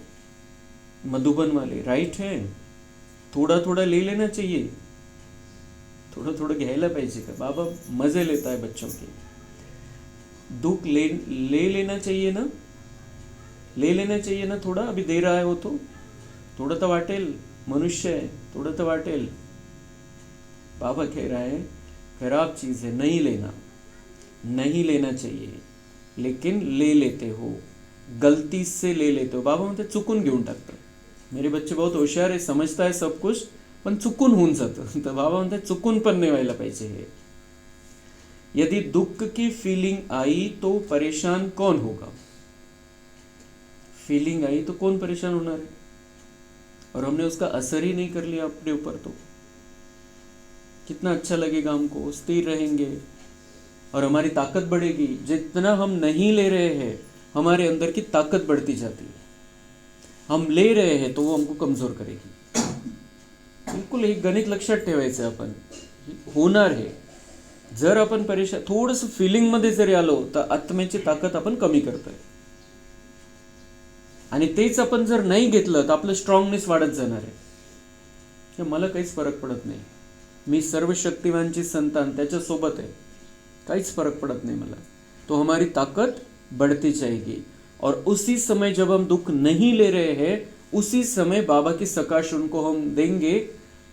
मधुबन वाले राइट है, थोड़ा थोड़ा ले लेना चाहिए, थोड़ा थोड़ा घ्यायला पाहिजे का. बाबा मजे लेता है बच्चों के. दुख ले लेना चाहिए ना, ले लेना चाहिए ना थोड़ा, अभी दे रहा है वो तो थोड़ा तो वाटेल, मनुष्य है, थोड़ा तो वाटेल। बाबा कह रहा है खराब चीज है, नहीं लेना, नहीं लेना चाहिए, लेकिन ले लेते हो, गलती से ले लेते हो। बाबा म्हणते चुकून घेऊन टाकतं. मेरे बच्चे बहुत होशियार आहे, समजता है सब कुछ, पण चुकून होऊन जातं. तर बाबा म्हणते चुकून पण नाही व्हायला पाहिजे हे. यदि दुख की फीलिंग आई तो परेशान कौन होगा? फीलिंग आई तो कौन परेशान होना है? और हमने उसका असर ही नहीं कर लिया अपने ऊपर, तो कितना अच्छा लगेगा हमको, स्थिर रहेंगे और हमारी ताकत बढ़ेगी। जितना हम नहीं ले रहे हैं हमारे अंदर की ताकत बढ़ती जाती है, हम ले रहे हैं तो वो हमको कमजोर करेगी। बिल्कुल एक गणित लक्षात ठेवायचं आपण, होणार आहे। जर आपण परेशान थोडंसं फिलिंग मध्ये जरी आलो तर आत्म्याची ताकद आपण कमी करतोय, आणि तेच आपण जर नाही घेतलं तर आपलं स्ट्रॉंगनेस वाढत जाणार आहे। मला काहीच फरक पडत नाही, मी सर्व शक्तिवानची संतान, त्याच्या सोबत आहे, काहीच फरक पड़त नहीं मला। तो हमारी ताकत बढ़ती जाएगी, और उसी समय जब हम दुख नहीं ले रहे हैं उसी समय बाबा की सकाश उनको हम देंगे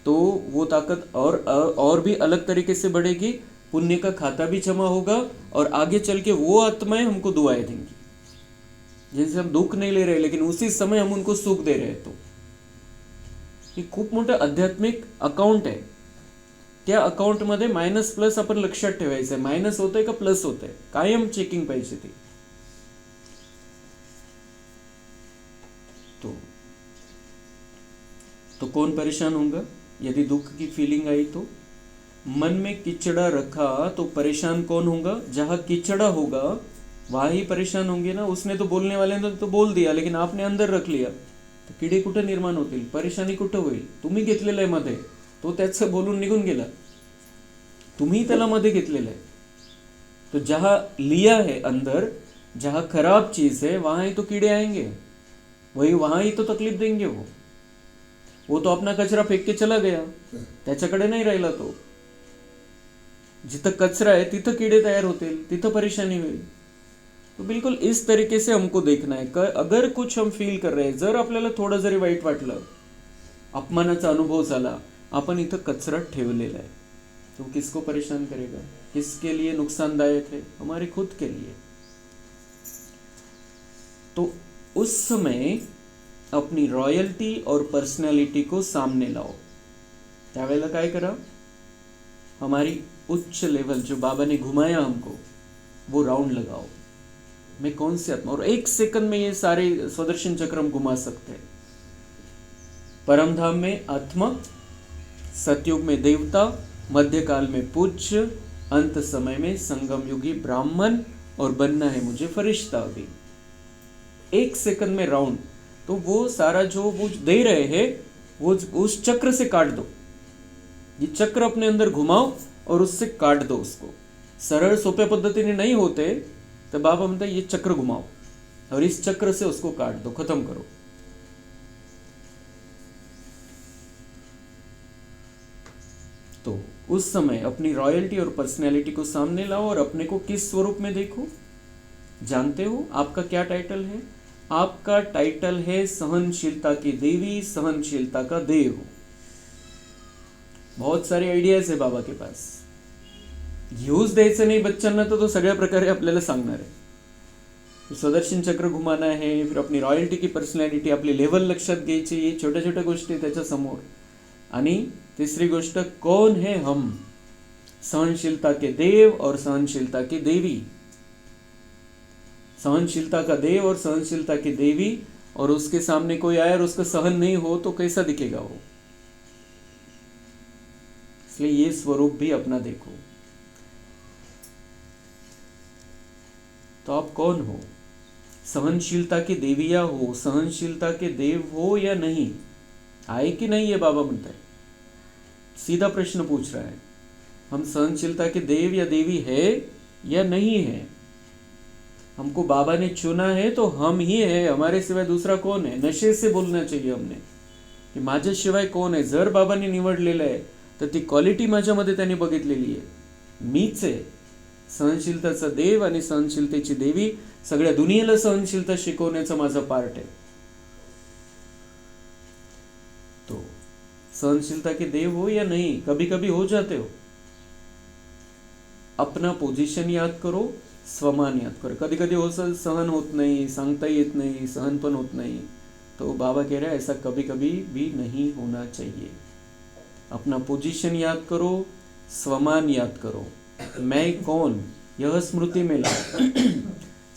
तो वो ताकत और भी अलग तरीके से बढ़ेगी, पुण्य का खाता भी जमा होगा, और आगे चल के वो आत्माएं हमको दुआएं देंगी। जैसे हम दुख नहीं ले रहे लेकिन उसी समय हम उनको सुख दे रहे हैं, तो ये खूप मोठं आध्यात्मिक अकाउंट आहे। त्या अकाउंटमध्ये मायनस प्लस आपण लक्षात ठेवायचं आहे, मायनस होतंय का प्लस होतंय, कायम चेकिंग पाहिजे ती। तो कौन परेशान होगा यदि दुख की फीलिंग आई तो? मन में कीचड़ा रखा तो परेशान कौन होगा? जहां कीचड़ा होगा वहां ही परेशान होंगे ना। उसने तो बोलने वाले ने तो बोल दिया, लेकिन आपने अंदर रख लिया, तो किडे कुठे निर्माण होतील, परेशानी कुठे होईल? तुम्ही घेतलेलं आहे मध्ये, तो त्याचं बोलून निघून गेला, तुम्ही त्याला मध्ये घेतलेलं आहे। तो जहां लिया है अंदर, जहां खराब चीज है वहां ही तो कीड़े आएंगे, वहां ही तो तकलीफ देंगे। वो तो अपना कचरा फेक के चला गया, त्याच्याकडे नाही राहिला तो। जिथं कचरा है तिथं कीड़े तयार होतील, तिथं परेशानी होईल। तो बिल्कुल इस तरीके से हमको देखना है। अगर कुछ हम फील कर रहे हैं, जर आपल्याला थोडं जरी वाईट वाटलं, अपमानाचा अनुभव झाला, आपण इथं कचरा ठेवलेला आहे, तो किसको परेशान करेगा, किसके लिए नुकसानदायक है? हमारे खुद के लिए। तो उस समय अपनी रॉयल्टी और पर्सनैलिटी को सामने लाओ। त्यावेळेला काय करा, हमारी उच्च लेवल जो बाबा ने घुमाया हमको, वो राउंड लगाओ। मैं कौन सी आत्मा, और 1 सेकंड में ये सारे स्वदर्शन चक्र हम घुमा सकते हैं। परम धाम में आत्मा, सतयुग में देवता, मध्यकाल में पूज्य, अंत समय में संगम युगी ब्राह्मण, और बनना है मुझे फरिश्ता भी। 1 सेकंड में राउंड। तो वो सारा जो वो दे रहे हैं वो उस चक्र से काट दो। ये चक्र अपने अंदर घुमाओ और उससे काट दो उसको। सरल सोप्या पद्धतीने नहीं होते तो बाबा म्हणता ये चक्र घुमाओ और इस चक्र से उसको काट दो, खत्म करो। तो उस समय अपनी रॉयल्टी और पर्सनैलिटी को सामने लाओ और अपने को किस स्वरूप में देखो। जानते हो आपका क्या टाइटल है? आपका टाइटल है सहनशीलता की देवी, सहनशीलता का देव। बहुत सारे आइडियाज है बाबा के पास, घेऊच द्यायचं नाही बच्चांना, तो सगळ्या प्रकारे आपल्याला सांगणार आहे। स्वदर्शन चक्र घुमाना है, फिर अपनी रॉयल्टी की पर्सनॅलिटी, आपली लेवल लक्षात घ्यायची, ये छोट्या छोट्या गोष्टी त्याच्या समोर। आणि तीसरी गोष्ट, कौन है हम? सहनशीलता के देव और सहनशीलता की देवी। सहनशीलता का देव और सहनशीलता की देवी, और उसके सामने कोई आया और उसका सहन नहीं हो तो कैसा दिखेगा वो? इसलिए ये स्वरूप भी अपना देखो। तो आप कौन हो? सहनशीलता की देविया हो, सहनशीलता के देव हो या नहीं? आए कि नहीं, ये बाबा म्हणता है, सीधा प्रश्न पूछ रहा है। हम सहनशीलता के देव या देवी है या नहीं है? हमको बाबा ने चुना है तो हम ही है, हमारे सिवाय दूसरा कौन है? नशे से बोलना चाहिए हमने की माझ्याशिवाय कोण आहे। जर बाबांनी निवडलेलं आहे तर ती क्वालिटी माझ्यामध्ये त्यांनी बघितलेली आहे, मीच आहे सहनशीलतेचा देव आणि सहनशीलतेची देवी। सगळ्या दुनियेला सहनशीलता शिकवण्याचं माझं पार्ट आहे. तो सहनशीलता के देव हो या नहीं, कभी कभी हो जाते हो. अपना पोजीशन याद करो, स्वमान याद करो. कधी कधी हो सहन होत नहीं, सांगता येत नहीं, सहन पण होत नहीं, तो बाबा कह रहे हैं ऐसा कभी कभी भी नहीं होना चाहिए. अपना पोजीशन याद करो, स्वमान याद करो. मैं कौन, यह स्मृति में लाओ.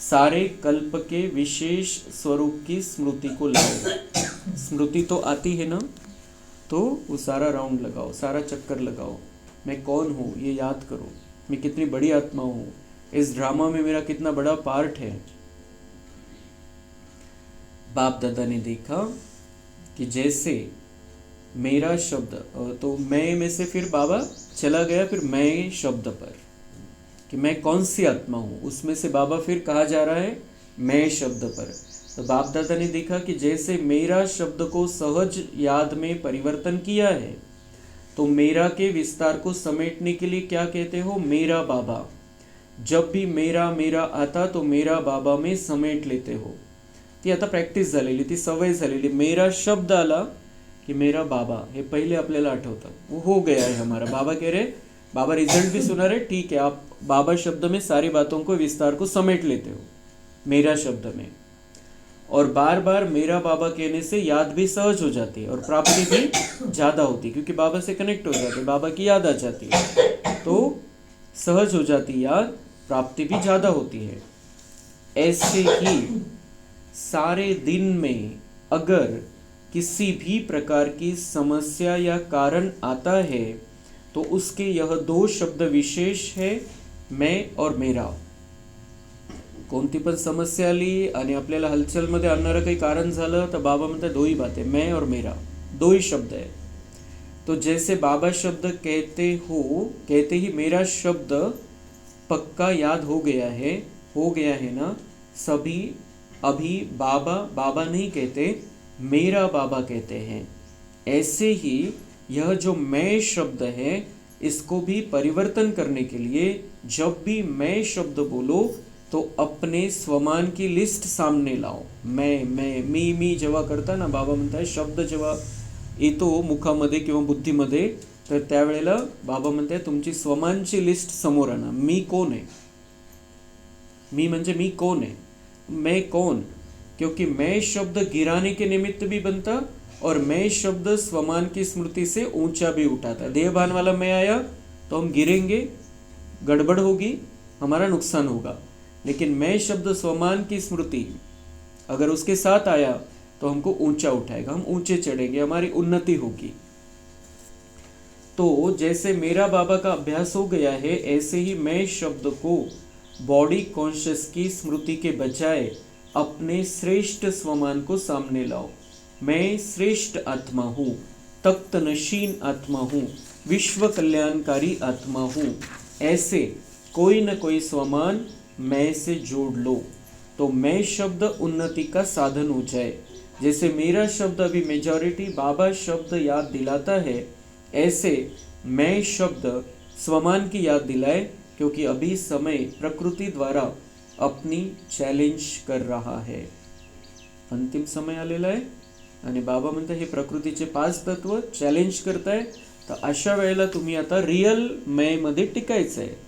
सारे कल्प के विशेष स्वरूप की स्मृति को लाओ. स्मृति तो आती है ना, तो वो सारा राउंड लगाओ, सारा चक्कर लगाओ. मैं कौन हूँ ये याद करो. मैं कितनी बड़ी आत्मा हूँ, इस ड्रामा में मेरा कितना बड़ा पार्ट है. बाप दादा ने देखा कि जैसे मेरा शब्द, तो मैं में से फिर बाबा चला गया फिर मैं शब्द पर, कि मैं कौन सी आत्मा हूँ, उसमें से बाबा फिर कहा जा रहा है मैं शब्द पर. तो बाप दादा ने देखा कि जैसे मेरा शब्द को सहज याद में परिवर्तन किया है, तो मेरा के विस्तार को समेटने के लिए क्या कहते हो, मेरा बाबा. जब भी मेरा मेरा आता तो मेरा बाबा में समेट लेते हो. ती आता प्रॅक्टिस झालेली, ती सवय झालेली. मेरा शब्द आला कि मेरा बाबा, हे पहिले आपल्याला आठवतं, वो हो गया है हमारा. बाबा कह रहे, बाबा रिजल्ट भी सुना रहे, ठीक है आप बाबा शब्द में सारी बातों को विस्तार को समेट लेते हो मेरा शब्द में. और बार बार मेरा बाबा कहने से याद भी सहज हो जाती है और प्राप्ति भी ज़्यादा होती है, क्योंकि बाबा से कनेक्ट हो जाते हैं, बाबा की याद आ जाती है, तो सहज हो जाती याद, प्राप्ति भी ज़्यादा होती है. ऐसे ही सारे दिन में अगर किसी भी प्रकार की समस्या या कारण आता है, तो उसके यह दो शब्द विशेष है, मैं और मेरा. कोणती पण समस्या आली आणि आपल्याला हलचलमध्ये आणणारं काही कारण झालं, तर बाबा म्हणतात दो ही बात है, मैं और मेरा, दो ही शब्द है. तो जैसे बाबा शब्द कहते हो, कहते ही मेरा शब्द पक्का याद हो गया है ना. सभी अभी बाबा बाबा नहीं कहते, मेरा बाबा कहते हैं. ऐसे ही यह जो मैं शब्द है, इसको भी परिवर्तन करने के लिए जब भी मैं शब्द बोलो तो अपने स्वमान की लिस्ट सामने लाओ. मैं मी जेव्हा करता ना, बाबा म्हणतात शब्द जेव्हा येतो मुखामध्ये किंवा बुद्धीमध्ये, तर त्यावेळेला बाबा म्हणतात तुमची स्वमानची लिस्ट समोर आणा. मी कोण आहे, मी म्हणजे मी कौन है, मैं कौन, क्योंकि मैं शब्द गिराने के निमित्त भी बनता और मैं शब्द स्वमान की स्मृति से ऊंचा भी उठाता. देहभान वाला मैं आया तो हम गिरेंगे, गड़बड़ होगी, हमारा नुकसान होगा. लेकिन मैं शब्द स्वमान की स्मृति अगर उसके साथ आया तो हमको ऊंचा उठाएगा, हम ऊंचे चढ़ेंगे, हमारी उन्नति होगी. तो जैसे मेरा बाबा का अभ्यास हो गया है, ऐसे ही मैं शब्द को बॉडी कॉन्शियस की स्मृति के बजाय अपने श्रेष्ठ स्वमान को सामने लाओ. मैं श्रेष्ठ आत्मा हूँ, तख्त नशीन आत्मा हूँ, विश्व कल्याणकारी आत्मा हूँ. ऐसे कोई न कोई स्वमान मैं से जोड़ लो, तो मैं शब्द उन्नति का साधन हो जाए. जैसे मेरा शब्द अभी मेजॉरिटी बाबा शब्द याद दिलाता है, ऐसे मैं शब्द स्वमान की याद दिलाए, क्योंकि अभी समय प्रकृति द्वारा अपनी चॅलेंज कर रहा है. अंतिम समय आलेला आहे आणि बाबा म्हणतात हे प्रकृतीचे 5 तत्व चॅलेंज करताय. तर अशा वेळेला तुम्ही आता रियल मैं मध्ये टिकायचं आहे.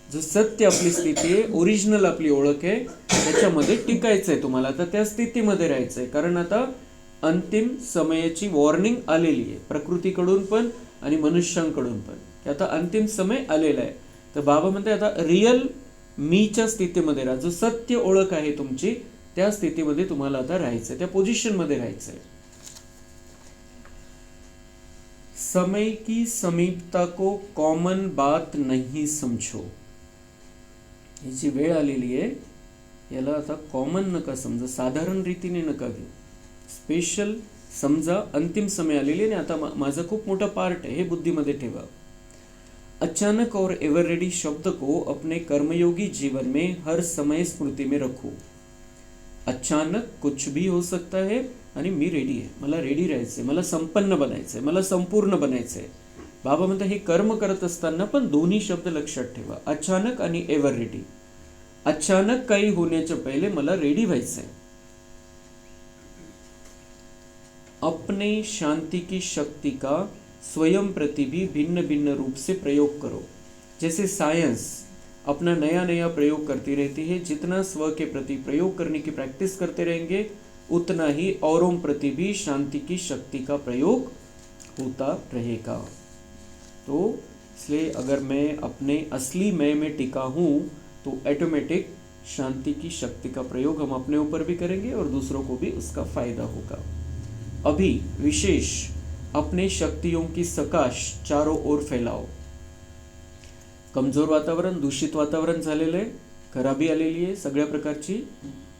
जो सत्य आपली स्थिती आहे, ओरिजिनल आपली ओळख आहे, त्याच्यामध्ये टिकायचं आहे तुम्हाला. तर त्या स्थितीमध्ये राहायचं आहे, कारण आता अंतिम समयाची वॉर्निंग आलेली आहे प्रकृतीकडून पण आणि मनुष्यांकडून पण, की आता अंतिम समय आलेला आहे. तर बाबा म्हणते आता रियल मीच्या स्थितीमध्ये राहा. जो सत्य ओळख आहे तुमची, त्या स्थितीमध्ये तुम्हाला आता राहायचं आहे, त्या पोझिशनमध्ये राहायचं आहे. समय की समीपता को कॉमन बात नहीं समझो. ही जी वेळ आलेली आहे, याला आता कॉमन नका समजा, साधारण रीतीने नका घेऊ, स्पेशल समजा. अंतिम समय आलेली आहे आणि आता माझा खूप मोठा पार्ट आहे, हे बुद्धीमध्ये ठेवा. अचानक और एवर रेडी शब्द को अपने कर्मयोगी जीवन में हर समय स्मृति में रखो. अचानक कुछ भी हो सकता है आणि मी रेडी आहे, मला रेडी राहायचंय, मला संपन्न बनायचंय, मला संपूर्ण बनायचंय. बाबा म्हणतात हे कर्म करत असताना पण दोन्ही शब्द लक्षात ठेवा, अचानक आणि एव्हर रेडी. अचानक काही होण्याच्या पहिले मला रेडी व्हायचंय. अपने शांति की शक्ति का स्वयं प्रति भी भिन्न भिन्न रूप से प्रयोग करो. जैसे साइंस अपना नया नया प्रयोग करती रहती है, जितना स्व के प्रति प्रयोग करने की प्रैक्टिस करते रहेंगे उतना ही औरों प्रति भी शांति की शक्ति का प्रयोग होता रहेगा. तो इसलिए अगर मैं अपने असली मैं में टिका हूँ तो ऑटोमेटिक शांति की शक्ति का प्रयोग हम अपने ऊपर भी करेंगे और दूसरों को भी उसका फायदा होगा. अभी विशेष अपने शक्तियों की सकाश चारों ओर फैलाओ. कमजोर वातावरण, दूषित वातावरण झालेलं आहे, खराबी आलेली आहे सगळ्या प्रकारची.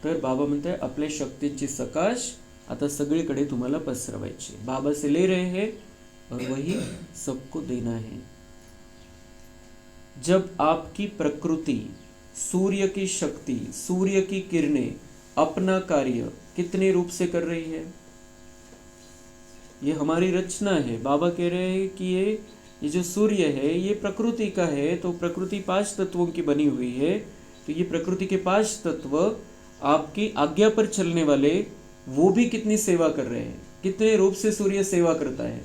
तर बाबा म्हणते आपल्या शक्तीची सकाश आता सगळीकडे तुम्हाला पसरवायची. बाबा से ले रहे हैं और वही सबको देना है. जब आपकी प्रकृति, सूर्य की शक्ति, सूर्य की किरणें अपना कार्य कितने रूप से कर रही है, ये हमारी रचना है. बाबा कह रहे हैं कि ये जो सूर्य है ये प्रकृति का है, तो प्रकृति 5 तत्वों की बनी हुई है. तो ये प्रकृति के 5 तत्व आपकी आज्ञा पर चलने वाले, वो भी कितनी सेवा कर रहे हैं. कितने रूप से सूर्य सेवा करता है.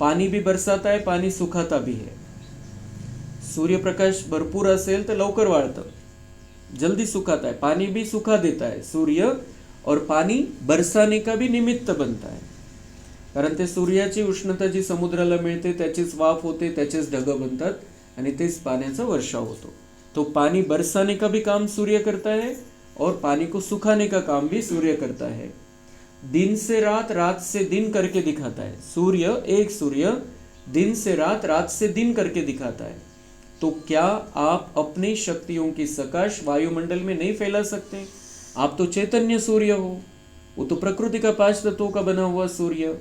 पाणी भी बरसाता है, पाणी सुखाता भी है. सूर्य प्रकाश भरपूर असेल तर लवकर वाळतं, जल्दी सुखाता है. पानी भी सुखा देता है सूर्य, और पानी बरसाने का भी निमित्त बनता है. कारण ते सूर्याची उष्णता जी समुद्राला मिळते त्याचीच वाफ होते, त्याचेच ढग बनतात आणि तेच पाण्याचा वर्षाव होतो. तो पानी बरसाने का भी काम सूर्य करता है और पानी को सुखाने का काम भी सूर्य करता है. दिन से रात, रात से दिन करके दिखाता है. सूर्य, एक सूर्य दिन से रात, रात से दिन करके दिखाता है. तो क्या आप अपनी शक्तियों की सकाश वायुमंडल में नहीं फैला सकते? आप तो चैतन्य सूर्य हो, वो तो प्रकृति का 5 तत्वों का बना हुआ सूर्य.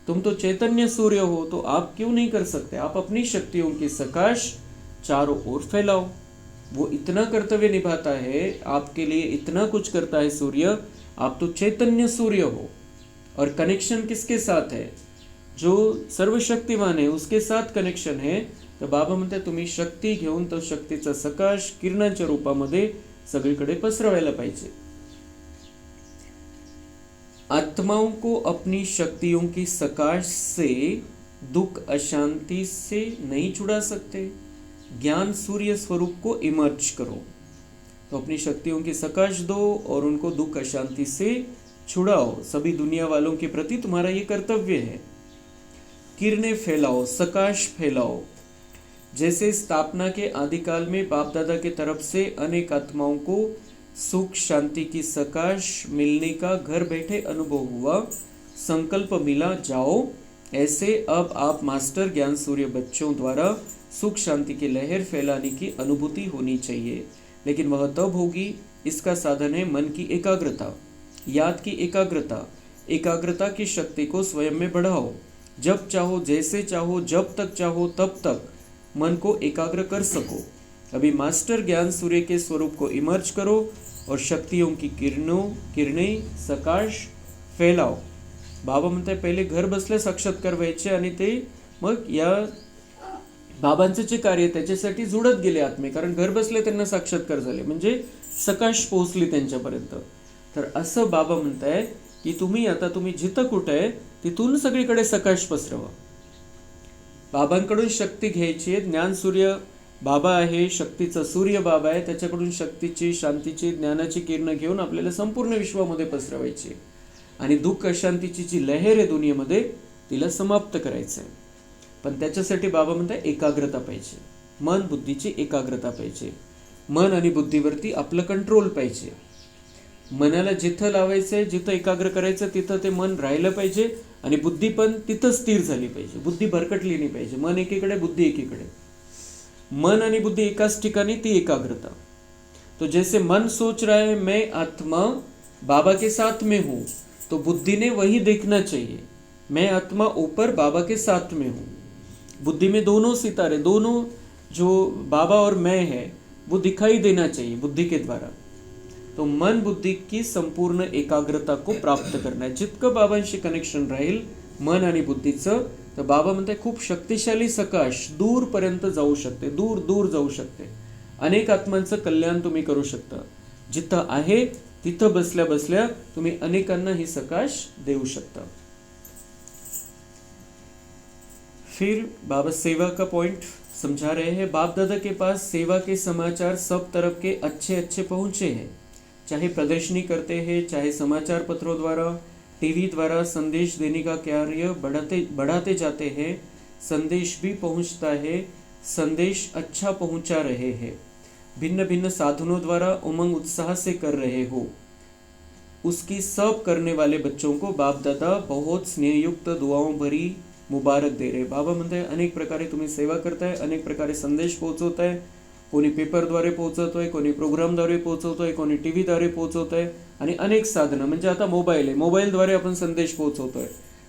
तुम तो चैतन्य सूर्य हो, तो आप क्यों नहीं कर सकते? आप अपनी शक्तियों की सकाश चारों ओर फैलाओ. वो इतना कर्तव्य निभाता है आपके लिए, इतना कुछ करता है सूर्य. आप तो चैतन्य सूर्य हो. और कनेक्शन किसके साथ है? जो सर्वशक्तिमान है उसके साथ कनेक्शन है. तर बाबा म्हणते तुम्ही शक्ती घेऊन तो शक्तीचा सकाश किरणाच्या रूपामध्ये सगळीकडे पसरवायला पाहिजे. आत्माओं को अपनी शक्तियों की सकाश से दुख अशांति से नहीं छुड़ा सकते. ज्ञान सूर्य स्वरूप को इमर्ज करो. तो अपनी शक्तियों की सकाश दो और उनको दुख अशांति से छुड़ाओ. सभी दुनिया वालों के प्रति तुम्हारा ये कर्तव्य है. किरणें फैलाओ, सकाश फैलाओ. जैसे स्थापना के आदिकाल में बाप दादा के तरफ से अनेक आत्माओं को सुख शांति की सकाश मिलने का घर बैठे अनुभव हुआ, संकल्प मिला जाओ, ऐसे अब आप मास्टर ज्ञान सूर्य बच्चों द्वारा सुख शांति की लहर फैलाने की अनुभूति होनी चाहिए. लेकिन वह तब होगी, इसका साधन है मन की एकाग्रता, याद की एकाग्रता. एकाग्रता की शक्ति को स्वयं में बढ़ाओ. जब चाहो, जैसे चाहो, जब तक चाहो तब तक मन को एकाग्र कर सको. अभी मास्टर ज्ञान सूर्य के स्वरूप को इमर्ज करो और शक्तियों की किरणें सकाश फैलाओ. बाबा म्हणतात पहिले घर बसल्या साक्षात्कार व्हायचे आणि ते मग या बाबांचे जे कार्य त्याच्यासाठी जुळत गेले आत्मे. कारण घर बसले त्यांना साक्षात्कार झाले, म्हणजे सकाश पोहोचली त्यांच्यापर्यंत. तर असं बाबा म्हणताय की तुम्ही जिथं कुठे आहे तिथून सगळीकडे सकाश पसरवा. बाबांकडून शक्ती घ्यायची. ज्ञान सूर्य बाबा आहे, शक्तीचा सूर्य बाबा आहे, त्याच्याकडून शक्तीची, शांतीची, ज्ञानाची किरणं घेऊन आपल्याला संपूर्ण विश्वामध्ये पसरवायची. आणि दुःख अशांतीची जी लहर आहे दुनियेमध्ये तिला समाप्त करायचं आहे. पण त्याच्यासाठी बाबा म्हणतात एकाग्रता पाहिजे. मन बुद्धीची एकाग्रता पाहिजे. मन आणि बुद्धीवरती आपलं कंट्रोल पाहिजे. मनाला जिथं लावायचंय, जिथं एकाग्र करायचं तिथं ते मन राहिलं पाहिजे आणि बुद्धी पण तिथं स्थिर झाली पाहिजे. बुद्धी भरकटली नाही पाहिजे. मन एकीकडे, बुद्धी एकीकडे. मन आणि बुद्धि एकाच ठिकाणी, ती एकाग्रता. तो जैसे मन सोच रहा है मैं आत्मा बाबा के साथ में हूँ, तो बुद्धि ने वही देखना चाहिए. मैं आत्मा ऊपर बाबा के साथ में हूँ. बुद्धि में दोनों सितारे, दोनों जो बाबा और मैं है वो दिखाई देना चाहिए बुद्धि के द्वारा. तो मन बुद्धि की संपूर्ण एकाग्रता को प्राप्त करना है. जितकं बाबांशी कनेक्शन राहील मन आणि बुद्धीचं, तर बाबा म्हणते खूप शक्तिशाली सकाश दूरपर्यंत जाऊ शकते, दूर दूर जाऊ शकते. अनेक आत्मांचं कल्याण तुम्ही करू शकता. जिथं आहे तिथं बसल्या बसल्या तुम्ही अनेकांना ही सकाश देऊ शकता. फिर बाबा सेवा का पॉइंट समझा रहे हैं. बाप दादा के पास सेवा के समाचार सब तरफ के अच्छे अच्छे पहुंचे हैं. चाहे प्रदर्शनी करते हैं, चाहे समाचार पत्रों द्वारा, टीवी द्वारा संदेश देने का कार्य बढ़ाते जाते हैं. संदेश भी पहुंचता है, संदेश अच्छा पहुंचा रहे हैं. भिन्न भिन्न साधनों द्वारा उमंग उत्साह से कर रहे हो. उसकी सब करने वाले बच्चों को बाप दादा बहुत स्नेहयुक्त दुआओं भरी मुबारक दे रहे. बाबा म्हणताय अनेक प्रकारे तुम्ही सेवा करताय, अनेक प्रकारे संदेश पोहोचवताय. कोणी पेपरद्वारे पोहोचवतोय, कोणी प्रोग्रामद्वारे पोहोचवतोय, कोणी टीव्हीद्वारे पोहोचवतोय आणि अनेक साधनं म्हणजे आता मोबाईल आहे, मोबाईलद्वारे आपण संदेश पोहोचवतोय.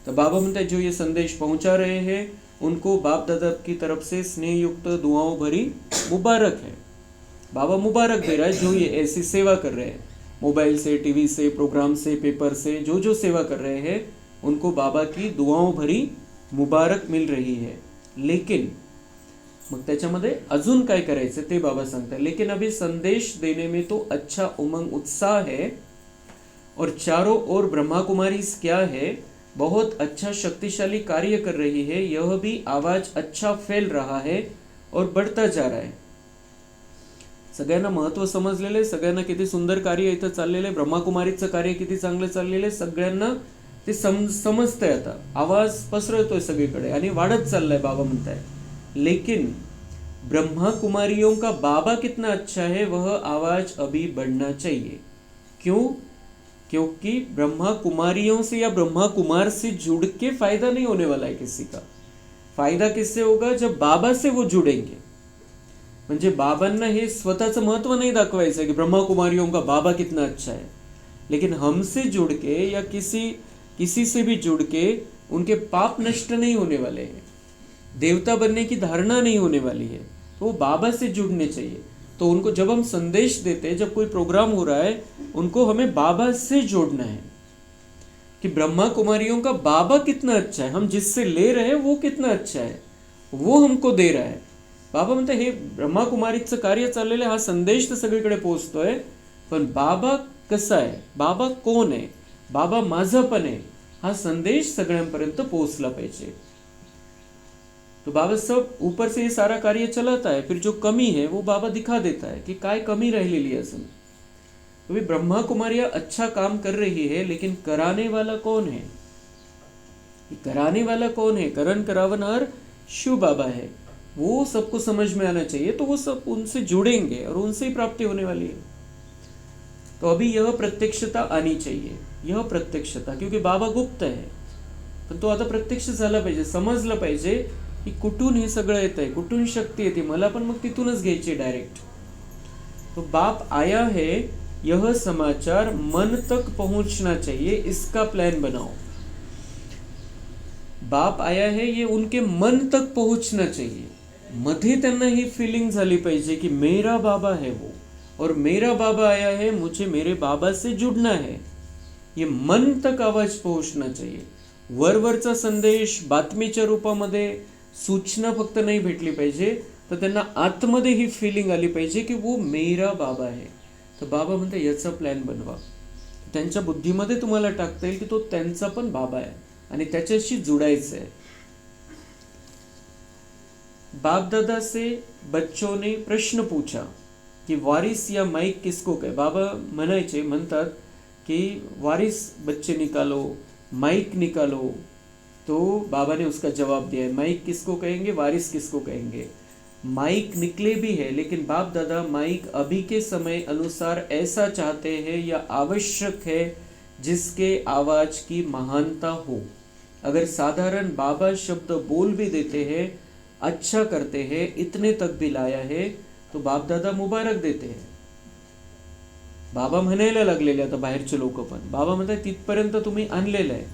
तर बाबा म्हणताय जो ये संदेश पहुंचा रहे हैं उनको बाप दादा की तरफ से स्नेहयुक्त दुआओं भरी मुबारक है. बाबा मुबारक दे रहा है जो ये ऐसी सेवा कर रहे हैं, मोबाइल से, टीवी से, प्रोग्राम से, पेपर से जो जो सेवा कर रहे हैं उनको बाबा की दुआओं भरी मुबारक मिल रही है. लेकिन मग त्याच्यामध्ये अजून काय करायचं ते बाबा सांगतात. लेकिन अभी संदेश देने में तो अच्छा उमंग उत्साह है और चारों ओर ब्रह्मा कुमारी क्या है, बहुत अच्छा शक्तिशाली कार्य कर रही है. यह भी आवाज अच्छा फैल रहा है और बढ़ता जा रहा है. सगळ्यांना महत्व समजलेलं आहे, सगळ्यांना किती सुंदर कार्य इथं चाललेलं आहे, ब्रह्माकुमारीचं कार्य किती चांगलं चाललेलं आहे, सगळ्यांना ते समजतंय. आता आवाज पसरतोय सगळीकडे आणि वाढत चाललाय बाबा म्हणताय. लेकिन ब्रह्मा कुमारियों का बाबा कितना अच्छा है वह आवाज अभी बढ़ना चाहिए. क्यों? क्योंकि ब्रह्मा कुमारियों से या ब्रह्मा कुमार से जुड़ के फायदा नहीं होने वाला है किसी का. फायदा किससे होगा? जब बाबा से वो जुड़ेंगे. म्हणजे बाबांना हे स्वतःचं महत्व नाही दाखवायचं की ब्रह्मा कुमारियों का बाबा कितना अच्छा है, लेकिन हमसे जुड़ के या किसी से भी जुड़ के उनके पाप नष्ट नहीं होने वाले हैं, देवता बनने की धारणा नहीं होने वाली है. तो वो बाबा से जुड़ने चाहिए. तो उनको जब हम संदेश देते हैं, जब कोई प्रोग्राम हो रहा है, उनको हमें बाबा से जोड़ना है कि ब्रह्मा कुमारियों का बाबा कितना अच्छा है, हम जिससे ले रहे हैं वो कितना अच्छा है, वो हमको दे रहा है. बाबा म्हणतात हे ब्रह्मा कुमारीचं कार्य चाललेलं आहे, हा संदेश तर सगळीकडे पोहोचतोय, पण बाबा कसा आहे, बाबा कोण आहे, बाबा माझा पण आहे, हा संदेश सगळ्यांपर्यंत पोहोचला पाहिजे. तो बाबा सब ऊपर से ये सारा कार्य चलाता है, फिर जो कमी है वो बाबा दिखा देता है कि काय कमी राहिलेली है अजून. तो ब्रह्मा कुमारियां अच्छा काम कर रही है, लेकिन कराने वाला कौन है? कराने वाला कौन है? करण करावनहार शिव बाबा है. वो सबको समझ में आना चाहिए. तो वो सब उनसे जुड़ेंगे और उनसे ही प्राप्ति होने वाली है. तो अभी यह प्रत्यक्षता आनी चाहिए, यह प्रत्यक्षता, क्योंकि बाबा गुप्त है, पण तो आता प्रत्यक्ष झाला पाहिजे, समजलं पाहिजे की कुठून हे सगळं येत आहे, कुठून शक्ती येते, मला पण मग तिथूनच घ्यायची डायरेक्ट. तो बाप आया है, यह समाचार मन तक पहुंचना चाहिए, इसका प्लान बनाओ. बाप आया है ये उनके मन तक पहुंचना चाहिए. मध्ये त्यांना ही फीलिंग झाली पाहिजे की मेरा बाबा है वो, और मेरा बाबा आया है, मुझे मेरे बाबा से जुड़ना है. ये मन तक आवाज पोहोचना चाहिए. वरवरचा संदेश बातमीच्या रूपामध्ये सूचना फक्त नाही भेटली पाहिजे, तर त्यांना आतमध्ये ही फिलिंग आली पाहिजे की वो मेरा बाबा आहे. तर बाबा म्हणते याचा प्लॅन बनवा. त्यांच्या बुद्धीमध्ये तुम्हाला टाकता येईल की तो त्यांचा पण बाबा आहे आणि त्याच्याशी जुडायचं आहे. बाप दादा से बच्चों ने प्रश्न पूछा कि वारिस या माइक किसको कहे. बाबा म्हणतात कि वारिस बच्चे निकालो, माइक निकालो. तो बाबा ने उसका जवाब दिया है, माइक किसको कहेंगे, वारिस किसको कहेंगे. माइक निकले भी है, लेकिन बाप दादा माइक अभी के समय अनुसार ऐसा चाहते हैं या आवश्यक है जिसके आवाज की महानता हो. अगर साधारण बाबा शब्द बोल भी देते हैं, अच्छा करते हैं, इतने तक भी लाया है, तो बाप दादा मुबारक देते हैं. बाबा म्हणायला लागलेले आता बाहेरचे लोक पण. बाबा म्हणतात तिथपर्यंत तुम्ही आणलेलं आहे,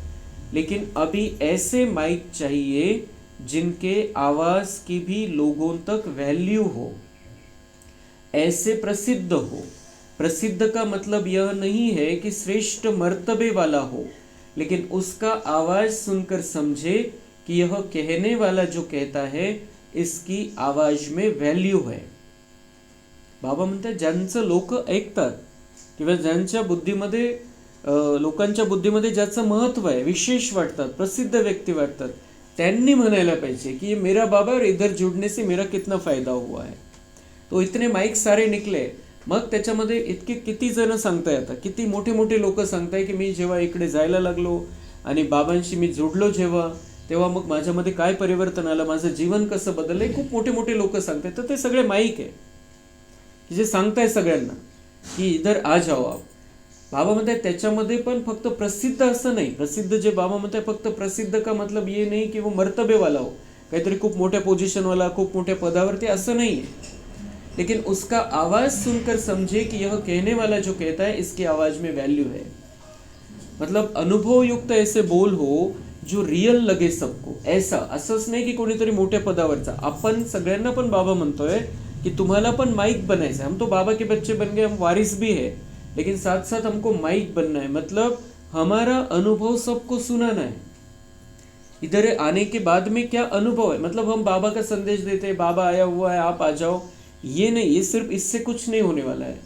लेकिन अभी ऐसे माइक चाहिए जिनके आवाज की भी लोगों तक वैल्यू हो, ऐसे प्रसिद्ध हो. प्रसिद्ध का मतलब यह नहीं है कि श्रेष्ठ मर्तबे वाला हो, लेकिन उसका आवाज सुनकर समझे कि यह कहने वाला जो कहता है इसकी आवाज में वैल्यू है. बाबा म्हणतात ज्यांचं लोक ऐकतात किंवा ज्यांच्या बुद्धीमध्ये लोकांच्या बुद्धीमध्ये ज्याचं महत्व आहे, विशेष वाटतात, प्रसिद्ध व्यक्ती वाटतात, त्यांनी म्हणायला पाहिजे कि मेरा बाबा और इधर जुड़ने से मेरा कितना फायदा हुआ है. तो इतने माईक सारे निकले. मग त्याच्यामध्ये इतके किती जण सांगताय, आता किती मोठे मोठे लोक सांगताय की मी जेव्हा इकडे जायला लागलो आणि बाबांशी मी जोडलो जेव्हा, तेव्हा मग माझ्यामध्ये काय परिवर्तन आलं, माझं जीवन कसं बदललंय, खूप मोठे मोठे लोक सांगतायत. तर ते सगळे माईक आहे की जे सांगताय सगळ्यांना की इधर आ जाओ आप. बाबा म्हणताय त्याच्यामध्ये पण फक्त प्रसिद्ध असं नाही. प्रसिद्ध जे बाबा म्हणताय फक्त प्रसिद्ध का मतलब ये नाही की वो मर्तबे वाला हो, काहीतरी खूप मोठ्या पोझिशन वाला, खूप मोठ्या पदावरती, असं नाही है. लेकिन उसका आवाज सुनकर समझे कि यह कहने वाला जो कहता है इसकी आवाज में वैल्यू है. मतलब अनुभव युक्त ऐसे बोल हो जो रियल लगे सबको. ऐसा असंच नाही की कोणीतरी मोठ्या पदावरचा. आपण सगळ्यांना पण बाबा म्हणतोय कि तुम्हाला पण माइक बनायचं है. हम तो बाबा के बच्चे बन गए, हम वारिस भी है, लेकिन साथ साथ हमको माइक बनना है. मतलब हमारा अनुभव सबको सुनाना है. इधर आने के बाद में क्या अनुभव है, मतलब हम बाबा का संदेश देते हैं, बाबा आया हुआ है आप आ जाओ, ये नहीं, ये सिर्फ इससे कुछ नहीं होने वाला है.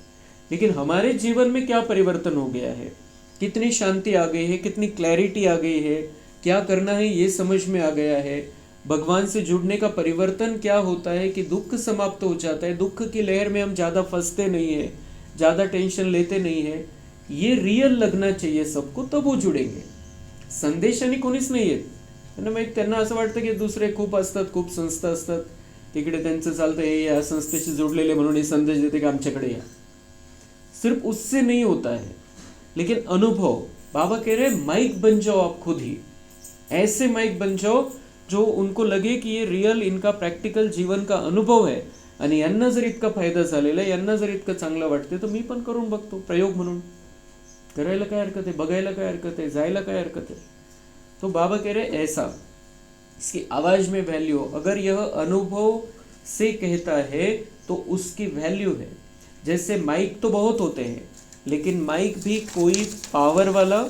लेकिन हमारे जीवन में क्या परिवर्तन हो गया है, कितनी शांति आ गई है, कितनी क्लैरिटी आ गई है, क्या करना है ये समझ में आ गया है. भगवान से जुड़ने का परिवर्तन क्या होता है कि दुख समाप्त हो जाता है. दुख की लहर में हम ज़्यादा फंसते नहीं है, ज़्यादा टेंशन लेते नहीं है. ये रियल लगना चाहिए सबको, तब वो जुड़ेंगे. संदेशाने कोणीच नाही येत. मग त्यांना असं वाटतं की दुसरे खूप असतात, खूप संस्था असतात, तिकडे त्यांचं चालतं, हे या संस्थेशी जोडलेले म्हणून हे संदेश देते की आमच्याकडे या. सिर्फ उससे नहीं होता है, लेकिन अनुभव. बाबा कह रहे हैं माइक बन जाओ आप खुद ही. ऐसे माइक बन जाओ जो उनको लगे की ये रियल इनका प्रॅक्टिकल जीवन का अनुभव आहे आणि यांना जर इतका फायदा झालेला आहे, यांना जर इतकं चांगलं वाटते, तर मी पण करून बघतो प्रयोग म्हणून. करायला काय हरकत आहे, बघायला काय हरकत आहे, जायला काय हरकत आहे. तो बाबा कह रहे ऐसा, इसकी आवाज में वैल्यू हो. अगर यह अनुभव से कहता है तो उसकी वैल्यू है. जैसे माइक तो बहुत होते हैं, लेकिन माइक भी कोई पावर वाला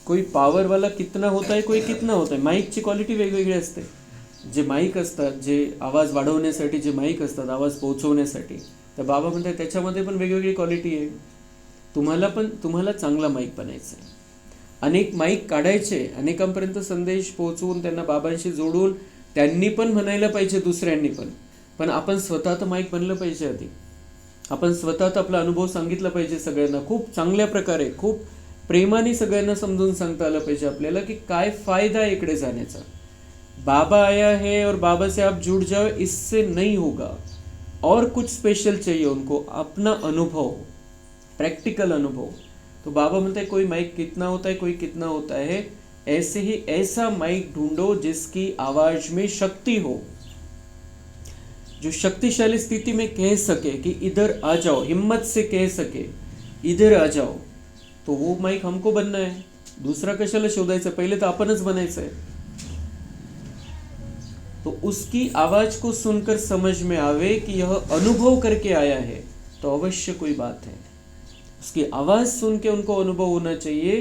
कोई पावर वाला कितना होता है, कोई कितना होता है. माईकची क्वालिटी वेगवेगळी असते. जे माईक असतात, जे आवाज वाढवण्यासाठी जे माईक असतात, आवाज पोहोचवण्यासाठी, तर बाबा म्हणतात त्याच्यामध्ये पण वेगवेगळी क्वालिटी आहे. तुम्हाला चांगला माईक बनायचं आहे. अनेक माईक काढायचे, अनेकांपर्यंत संदेश पोहोचवून त्यांना बाबांशी जोडून त्यांनी पण म्हणायला पाहिजे, दुसऱ्यांनी पण आपण स्वतः तर माईक बनलं पाहिजे. आधी आपण स्वतः आपला अनुभव सांगितला पाहिजे सगळ्यांना, खूप चांगल्या प्रकारे, खूप प्रेमाने सगळ्यांना समजून सांगता आलं पाहिजे आपल्याला की काय फायदा आहे इकडे जाण्याचा. बाबा आया है और बाबा से आप जुड़ जाओ, इससे नहीं होगा. और कुछ स्पेशल चाहिए उनको, अपना अनुभव, प्रैक्टिकल अनुभव. तो बाबा म्हणते हैं कोई माइक कितना होता है, कोई कितना होता है. ऐसे ही ऐसा माइक ढूंढो जिसकी आवाज में शक्ति हो, जो शक्तिशाली स्थिति में कह सके कि इधर आ जाओ, हिम्मत से कह सके इधर आ जाओ. तो वो माइक हमको बनना है. दूसरा कशाला शोधायचं, पहिले तर आपणच बनायचं आहे. तो उसकी आवाज को सुनकर समझ में आवे कि यह अनुभव करके आया है, तो अवश्य कोई बात है. उसकी आवाज सुन के उनको अनुभव होना चाहिए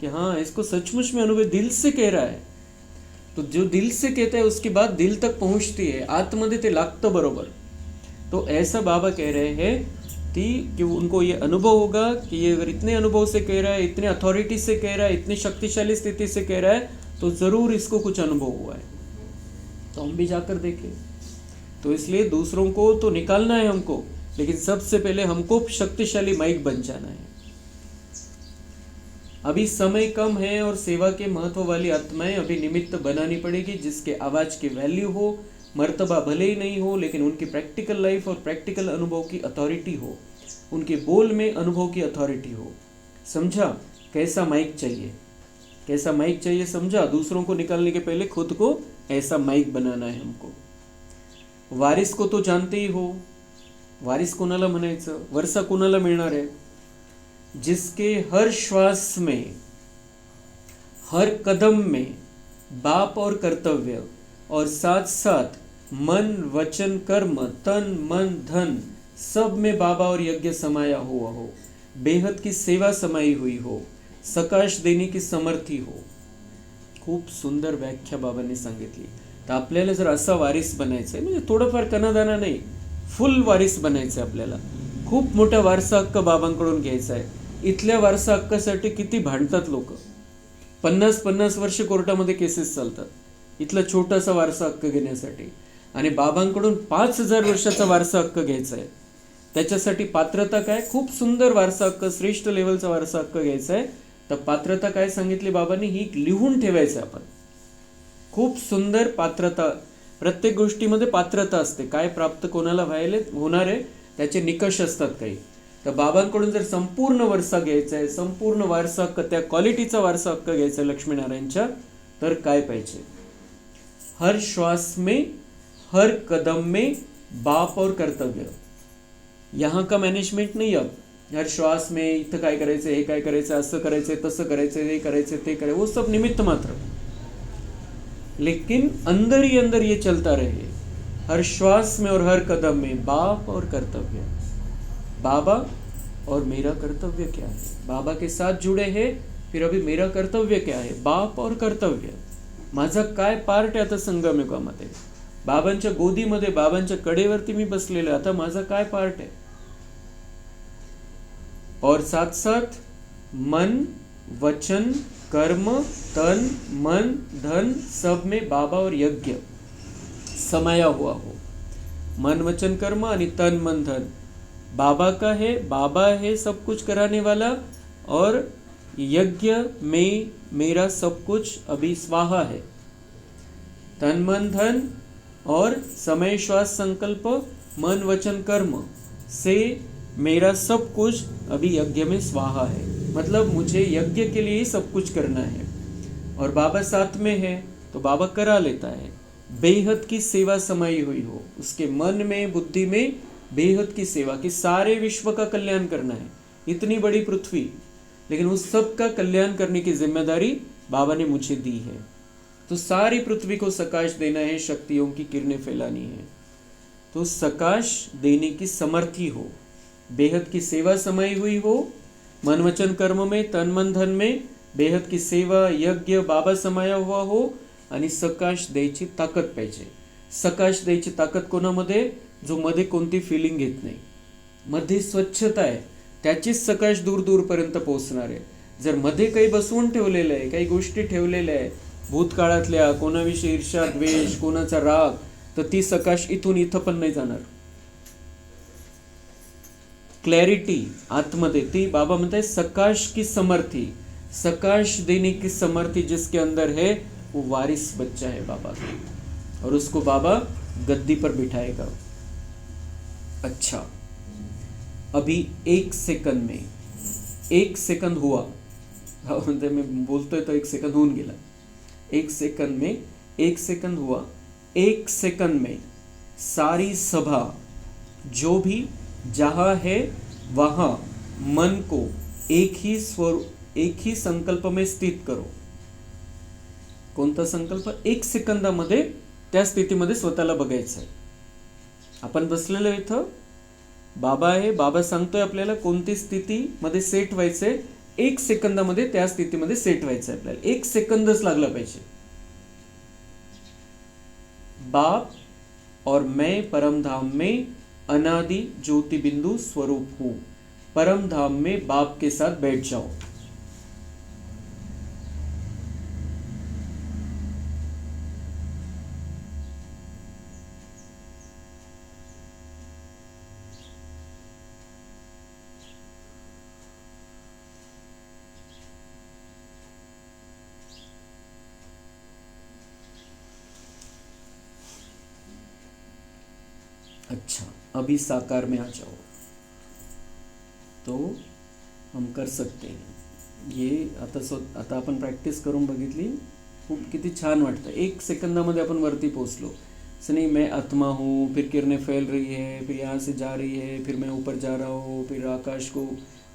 कि हाँ इसको सचमुच में अनुभव, दिल से कह रहा है. तो जो दिल से कहता है उसकी बात दिल तक पहुंचती है, आतमध्ये ते लागतं बरोबर. तो ऐसा बाबा कह रहे हैं कि उनको ये अनुभव होगा कि ये अगर इतने अनुभव से कह रहा है, इतने अथॉरिटी से कह रहा है, इतनी शक्तिशाली स्थिति से कह रहा है, तो ज़रूर इसको कुछ अनुभव हुआ है. तो हम भी जाकर देखें. तो इसलिए दूसरों को तो निकालना है हमको, लेकिन सबसे पहले हमको शक्तिशाली माइक बन जाना है. अभी समय कम है और सेवा के महत्व वाली आत्माएं अभी निमित्त बनानी पड़ेगी जिसके आवाज की वैल्यू हो. मर्तबा भले ही नहीं हो, लेकिन उनकी प्रैक्टिकल लाइफ और प्रैक्टिकल अनुभव की अथॉरिटी हो, उनके बोल में अनुभव की अथॉरिटी हो. समझा कैसा माइक चाहिए, कैसा माइक चाहिए समझा. दूसरों को निकालने के पहले खुद को ऐसा माइक बनाना है हमको. वारिस को तो जानते ही हो. वारिस कोणाला म्हणायचं, वर्षा कोणाला मिळणार आहे, जिसके हर श्वास में, हर कदम में बाप और कर्तव्य, और साथ साथ मन वचन कर्म, तन मन धन, सब में बाबा और यज्ञ समाया हुआ हो, बेहद की सेवा समाई हुई हो, सकाश देने की समर्थी हो. खूप सुंदर व्याख्या बाबांनी सांगितली. तर आपल्याला जर असा वारीस बनायचं आहे, म्हणजे थोडंफार कणादाना नाही, फुल वारीस बनायचं आहे आपल्याला. खूप मोठा वारसा हक्क बाबांकडून घ्यायचा आहे. इथल्या वारसा हक्कासाठी किती भांडतात लोक. 50-50 वर्ष कोर्टामध्ये केसेस चालतात इथला छोटासा वारसा हक्क घेण्यासाठी. आणि बाबांकडून 5,000 वर्षाचा वारसा हक्क घ्यायचा आहे. त्याच्यासाठी पात्रता काय? खूप सुंदर वारसा हक्क, श्रेष्ठ लेवलचा वारसा हक्क घ्यायचा आहे. तर पात्रता काय सांगितली बाबांनी? ही लिहून ठेवायचं आपण. खूप सुंदर पात्रता, प्रत्येक गोष्टीमध्ये पात्रता असते. काय प्राप्त कोणाला होणार आहे त्याचे निकष असतात काही. तर बाबांकडून जर संपूर्ण वारसा घ्यायचा आहे, संपूर्ण वारसा हक्क, त्या क्वालिटीचा वारसा हक्क घ्यायचा आहे लक्ष्मीनारायणच्या, तर काय पाहिजे? हर श्वास में, हर कदम में बाप और कर्तव्य. यहाँ का मॅनेजमेंट नाही. अब हर श्वास में इथं काय करायचं, हे काय करायचं, असं करायचं, तसं करायचं, हे करायचं, ते करायचं, वो सब निमित्त मात्र. लेकिन अंदर ही अंदर ये चलता रहे, हर श्वास में और हर कदम में बाप और कर्तव्य. बाबा और मेरा कर्तव्य क्या है? बाबा के साथ जुड़े हैं, फिर अभी मेरा कर्तव्य क्या है? बाप और कर्तव्य. माझा काय पार्ट आहे आता संगमयुगामध्ये? बाबांच्या गोदीमध्ये, बाबांच्या कडेवरती मी बसलेलो, आता माझा काय पार्ट आहे? और साथ साथ मन, वचन, कर्म, तन, मन, धन, सब में बाबा और यज्ञ समाया हुआ हो. मन, वचन, कर्म आणि तन, मन, धन बाबा का है. बाबा है सब कुछ कराने वाला, और यज्ञ में मेरा सब कुछ अभी स्वाहा है. तन, मन, धन और समय, श्वास, संकल्प, मन, वचन, कर्म से मेरा सब कुछ अभी यज्ञ में स्वाहा है. मतलब मुझे यज्ञ के लिए ही सब कुछ करना है. और बाबा साथ में है तो बाबा करा लेता है. बेहद की सेवा समाई हुई हो उसके मन में, बुद्धि में, बेहद की सेवा, कि सारे विश्व का कल्याण करना है. इतनी बड़ी पृथ्वी, लेकिन उस सब का कल्याण करने की जिम्मेदारी बाबा ने मुझे दी है. तो सारी पृथ्वी को सकाश देना है, शक्तियों की किरणें फैलानी है. तो सकाश देने की समर्थी हो, बेहद की सेवा समाई हुई हो, मन, वचन, कर्म में, तन, मन, धन में बेहद की सेवा, यज्ञ, बाबा समाया हुआ हो, आणि सकाश द्यायची ताकद पाहिजे. सकाश द्यायची ताकद कोणामध्ये? जो मध्ये कोणती फिलिंग घेत नाही, मध्ये स्वच्छता आहे, त्याचीच सकाश दूर दूरपर्यंत पोहोचणार आहे. जर मध्ये काही बसवून ठेवलेलं आहे, काही गोष्टी ठेवलेल्या आहे भूतकाळातल्या, कोणाविषयी ईर्ष्या, द्वेष, कोणाचा राग, तर ती सकाश इथून इथं पण नाही जाणार. क्लॅरिटी आतमध्ये, ती बाबा म्हणताय सकाश की समर्थी, सकाश देने की समर्थी जिसके अंदर है वो वारिस बच्चा है बाबा का, और उसको बाबा गद्दी पर बिठाएगा. अच्छा, अभी 1 सेकंद में, 1 सेकंद हुआ, म्हणजे मी बोलतोय तो 1 सेकंद होऊन गेला. 1 सेकंद में, 1 सेकंद हुआ, 1 सेकंद में सारी सभा जो भी जहाँ है वहाँ मन को एक ही संकल्प में स्थित करो. कोणता संकल्प? 1 सेकंदामध्ये त्या स्थितीमध्ये स्वतःला बघायचं आहे. आपण बसलेलो इथं, बाबा आहे, बाबा सांगतोय आपल्याला कोणती स्थितीमध्ये सेट व्हायचंय. 1 सेकंदामध्ये त्या स्थितीमध्ये सेट व्हायचंय आपल्याला. 1 सेकंदच लागला पाहिजे. बाप और मैं परम धाम में अनादि ज्योति बिंदु स्वरूप हूं. परम धाम में बाप के साथ बैठ जाओ. अच्छा, अभी साकार में आ जाओ. तो हम कर सकते हैं. ये आता आपण प्रॅक्टिस करून बघितली, खूप किती छान वाटतं. 1 सेकंदामध्ये आपण वरती पोहोचलो. असं नाही मैं आत्मा हूँ, फिर किरणें फैल रही है, फिर यहाँ से जा रही है, फिर मैं ऊपर जा रहा हूँ, फिर आकाश को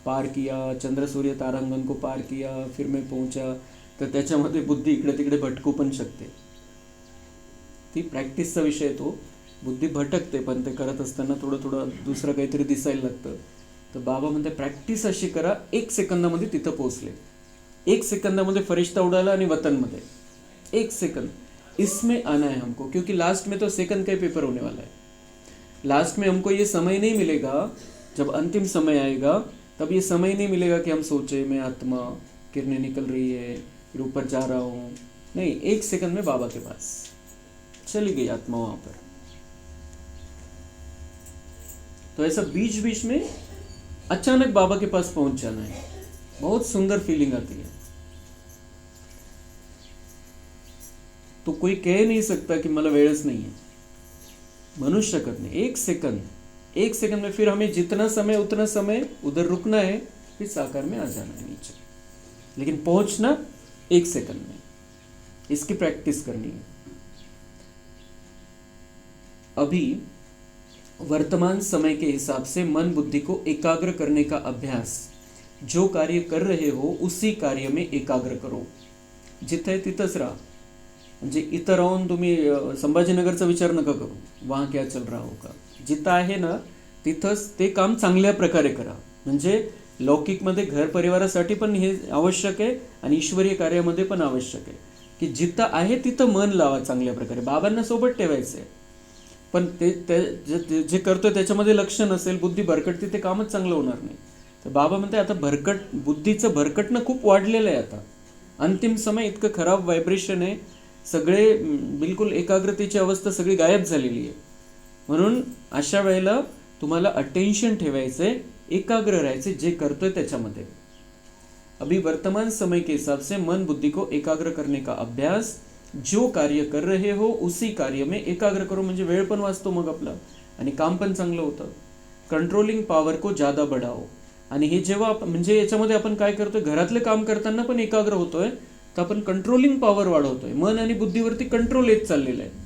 पार किया, चंद्र सूर्य तारांगण को पार किया, फिर मैं पहुँचा. तर त्याच्यामध्ये बुद्धी इकडे तिकडे भटकू पण शकते. ती प्रॅक्टिसचा विषय. तो बुद्धी भटकते, पण ते करत असताना थोडं दुसरं काहीतरी दिसायला लागतं. तर बाबा म्हणते प्रॅक्टिस अशी करा, 1 सेकंदामध्ये तिथं पोहोचले. 1 सेकंदामध्ये फरिश्ता उडाला आणि वतनमध्ये. 1 सेकंद. इसमें आना है हमको, क्योंकि लास्ट में तो सेकंड का ही पेपर होने वाला है। लास्ट में हमको ये समय नहीं मिलेगा, जब अंतिम समय आएगा तब ये समय नहीं मिलेगा कि हम सोचे मैं आत्मा, किरणें निकल रही है, फिर ऊपर जा रहा हूँ। नहीं, 1 सेकंड में बाबा के पास चली गई आत्मा वहां पर। तो ऐसा बीच बीच में अचानक बाबा के पास पहुंच जाना है, बहुत सुंदर फीलिंग आती है। तो कोई कह नहीं सकता कि मला वेळच नहीं है, म्हणूच शकत नहीं। 1 सेकंड में फिर हमें जितना समय उतना समय उधर रुकना है, फिर साकार में आ जाना है नीचे, लेकिन पहुंचना 1 सेकंड में। इसकी प्रैक्टिस करनी है। अभी वर्तमान समय के हिसाब से मन बुद्धि को एकाग्र करने का अभ्यास, जो कार्य कर रहे हो उसी कार्य में एकाग्र करो। जिथे तिथंच राहा, म्हणजे इथं राहून तुम्ही संभाजीनगरचा विचार नका करू, वहाँ क्या चल रहा होगा। जिथं आहे ना तिथंच ते काम चांगल्या प्रकारे करा। म्हणजे लौकिकमध्ये घर परिवारासाठी पण हे आवश्यक आहे आणि ईश्वरीय कार्यामध्ये पण आवश्यक आहे की जिथं आहे तिथं मन लावा चांगल्या प्रकारे, बाबांना सोबत ठेवायचं आहे। पण ते जे करतोय त्याच्यामध्ये लक्ष नसेल, बुद्धी भरकटते, ते कामच चांगलं होणार नाही। तर बाबा म्हणते आता बुद्धीचं भरकटणं खूप वाढलेलं आहे। आता अंतिम समय इतकं खराब व्हायब्रेशन आहे, सगळे बिलकुल एकाग्रतेची अवस्था सगळी गायब झालेली आहे। म्हणून अशा वेळेला तुम्हाला अटेन्शन ठेवायचंय, एकाग्र राहायचे जे करतोय त्याच्यामध्ये। अभी वर्तमान समय के हिसाब से मन बुद्धि को एकाग्र करने का अभ्यास, जो कार्य कर रहे हो उसी कार्य में एकाग्र करो, म्हणजे वेळ पण वाचतो मग आपला आणि काम पण चांगलं होतं। कंट्रोलिंग पॉवर को ज्यादा बढ़ाओ। आणि हे जेव्हा म्हणजे याच्यामध्ये आपण काय करतोय, घरातले काम करताना पण एकाग्र होतोय, तर आपण कंट्रोलिंग पॉवर वाढवतोय। मन आणि बुद्धीवरती कंट्रोल येत चाललेला आहे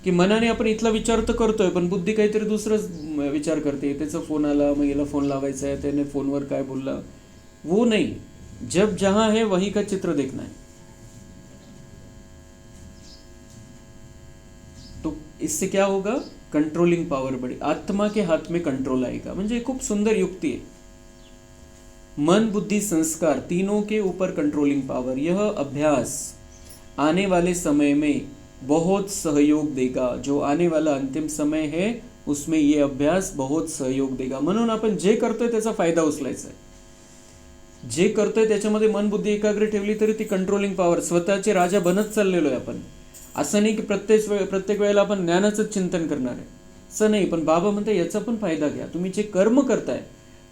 की मनाने आपण इथला विचार तर करतोय, पण बुद्धी काहीतरी दुसरंच विचार करते। त्याचा फोन आला, मग याला फोन लावायचा आहे, त्याने फोनवर काय बोलला, वो नहीं। जब जहां है वहीं का चित्र देखना है। तो इससे क्या होगा, कंट्रोलिंग पावर बढ़ी, आत्मा के हाथ में कंट्रोल आएगा। म्हणजे खूप सुंदर युक्ति है। मन बुद्धि संस्कार तीनों के ऊपर कंट्रोलिंग पावर, यह अभ्यास आने वाले समय में बहुत सहयोग देगा। जो आने वाला अंतिम समय है उसमें ये अभ्यास बहुत सहयोग देगा। म्हणून आपण जे करतोय त्याचा फायदा उचलायचा आहे। जे करतोय त्याच्यामध्ये मन बुद्धी एकाग्र ठेवली तरी ती कंट्रोलिंग पॉवर, स्वतःचे राजा बनत चाललेलो आहे आपण। असं नाही की प्रत्येक वेळेला आपण ज्ञानाचं चिंतन करणार आहे, असं नाही। पण बाबा म्हणते याचा पण फायदा घ्या। तुम्ही जे कर्म करताय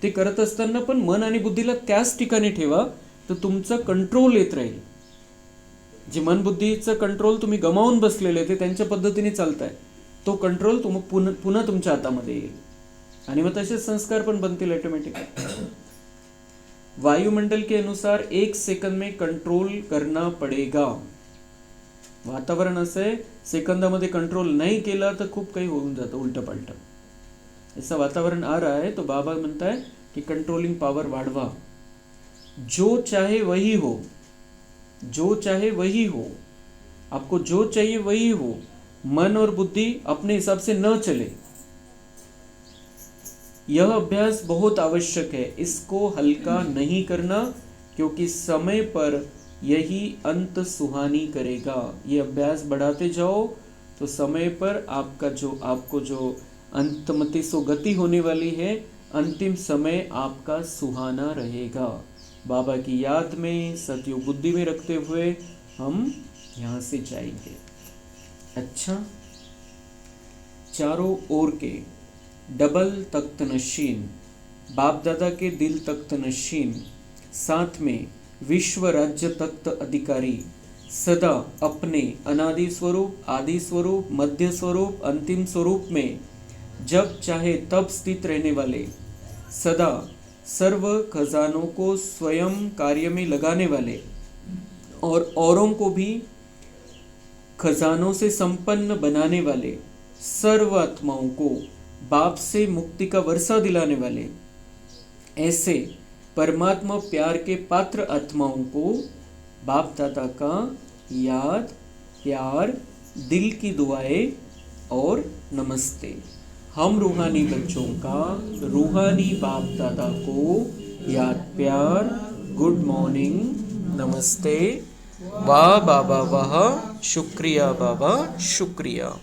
ते करत असताना पण मन आणि बुद्धीला त्याच ठिकाणी ठेवा, तर तुमचा कंट्रोल येत राहील। जे मन बुद्धीचं कंट्रोल तुम्ही गमावून बसलेले ते त्यांच्या पद्धतीने चालताय, तो कंट्रोल पुन्हा तुमच्या हातामध्ये येईल आणि मग तसे संस्कार पण बनतील ऑटोमेटिकली। वायुमंडल के अनुसार 1 सेकंड में कंट्रोल करना पड़ेगा। वातावरण असं आहे, सेकंदामध्ये कंट्रोल नहीं केला तर खूप काही होऊन जातं उलट पलट। ऐसा वातावरण आ रहा है, तो बाबा म्हणता है कि कंट्रोलिंग पावर वाढवा। जो चाहे वही हो, जो चाहे वही हो, आपको जो चाहिए वही हो। मन और बुद्धि अपने हिसाब से न चले। यह अभ्यास बहुत आवश्यक है, इसको हल्का नहीं करना, क्योंकि समय पर यही अंत सुहानी करेगा। ये अभ्यास बढ़ाते जाओ तो समय पर आपको जो अंतमति सो गति होने वाली है, अंतिम समय आपका सुहाना रहेगा। बाबा की याद में, सतयुग बुद्धि में रखते हुए हम यहाँ से जाएंगे। अच्छा, चारों ओर के डबल तख्त नशीन, बाप दादा के दिल तख्त नशीन, साथ में विश्व राज्य तख्त अधिकारी, सदा अपने अनादि स्वरूप, आदि स्वरूप, मध्य स्वरूप, अंतिम स्वरूप में जब चाहे तब स्थित रहने वाले, सदा सर्व खजानों को स्वयं कार्य में लगाने वाले और औरों को भी खजानों से संपन्न बनाने वाले, सर्व आत्माओं को बाप से मुक्ति का वर्षा दिलाने वाले, ऐसे परमात्मा प्यार के पात्र आत्माओं को बाप दादा का याद, प्यार, दिल की दुआएं और नमस्ते। हम रूहानी बच्चों का रूहानी बाप दादा को याद, प्यार, गुड मॉर्निंग, नमस्ते, वाह बाबा वाह। शुक्रिया बाबा शुक्रिया.